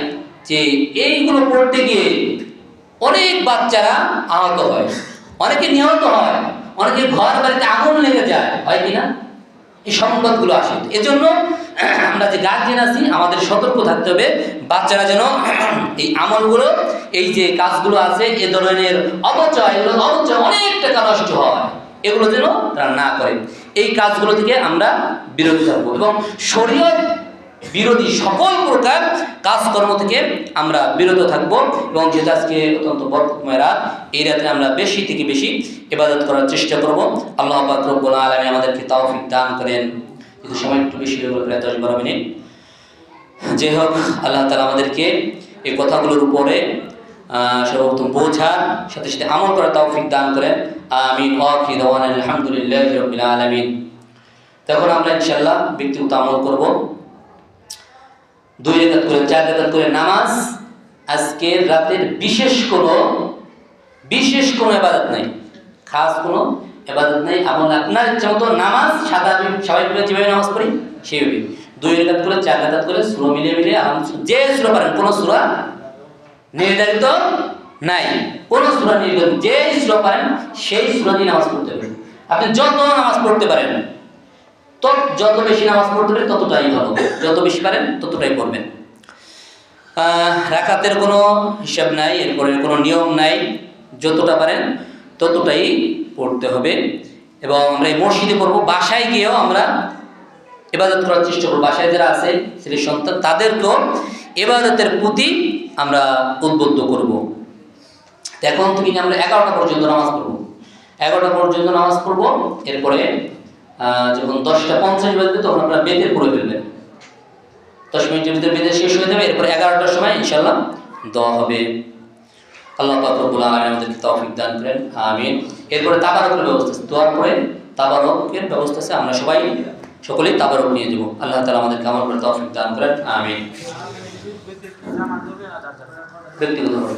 যে এইগুলো পড়তে গিয়ে অনেক বাচ্চারা আহত হয়, অনেকে নিহত হয়, অনেকে ঘর বাড়িতে আগুন লেগে যায়, হয় কিনা? এই সংবাদগুলো আসে। এজন্য আমরা যে গার্জিয়ান আছি আমাদের সতর্ক থাকতে হবে, বাচ্চারা যেন এই আমলগুলো, এই যে কাজগুলো আছে, এ ধরনের অপচয় অনেক টাকা নষ্ট হয়, এগুলো যেন তারা না করে। এই কাজগুলো থেকে আমরা বিরত থাকবো এবং শরীয়ত বিরোধী সকল প্রকার কাজকর্ম থেকে আমরা বিরত থাকব। এবং যেহেতু আজকে অত্যন্ত বরকতময় রাত, এই রাতে আমরা বেশি থেকে বেশি ইবাদত করার চেষ্টা করব। আল্লাহ পাক রব্বুল আলামিন আমাদেরকে তৌফিক দান করেন। কিন্তু সময় একটু বেশি হয়ে গেল, প্রায় 10-12 মিনিট। যাই হোক, আল্লাহ তাআলা আমাদেরকে এই কথাগুলোর উপরে সর্বপ্রথম বোঝার সাথে সাথে আমল করার তৌফিক দান করেন। আমিন। আলহামদুলিল্লাহি রাব্বিল আলামিন। তখন আমরা ইনশাআল্লাহ ব্যক্তিগত আমল করব। 2 রাকাত করে 4 রাকাত করে নামাজ। আজকের রাতের বিশেষ কোনো ইবাদত নাই, খাস কোনো ইবাদত নাই। আপনার ইচ্ছা মতো নামাজ, স্বাভাবিকভাবে যেভাবে নামাজ পড়ি সেইভাবে 2 রাকাত করে 4 রাকাত করে সূরা মিলিয়ে যে সূরা পারেন, কোনো সূরা নির্ধারিত নাই, কোনো সূরা নির্ধারিত, যে সূরা পারেন সেই সূরা দিয়ে নামাজ পড়তে হবে। আপনি যত নামাজ পড়তে পারেন, তো যত বেশি নামাজ পড়তে পারেন ততটাই ভালো, যত বেশি পারেন ততটাই পড়বেন। রাকাতের কোনো হিসাব নাই, এরপরে কোনো নিয়ম নাই, যতটা পারেন ততটাই পড়তে হবে। এবং আমরা এই মসজিদে পড়বো, বাসায় গিয়েও আমরা ইবাদত করার চেষ্টা করবো। বাসায় যারা আছে ছেলে সন্তান, তাদেরকেও ইবাদতের প্রতি আমরা উদ্বুদ্ধ করব। এখন থেকে আমরা 11টা পর্যন্ত নামাজ পড়বো, 11টা পর্যন্ত নামাজ পড়বো। এরপরে যখন 10:50 বাজবে তখন আপনারা বেতের পড়ে ফেলবেন, 10 মিনিটের ভিতরে বেতে শেষ হয়ে যাবে। এরপরে 11টার সময় ইনশাআল্লাহ দোয়া হবে। আল্লাহ পাক রব্বুল আলামিন আমাদেরকে তৌফিক দান করেন। আমিন। এরপরে তাবারকের ব্যবস্থা আছে, দোয়ার পরে তাবারকের ব্যবস্থা আছে, আমরা সকলেই তাবারক নিয়ে যাব। আল্লাহ তাআলা আমাদেরকে আমল করে তৌফিক দান করেন। আমিন। ব্যক্তিগতভাবে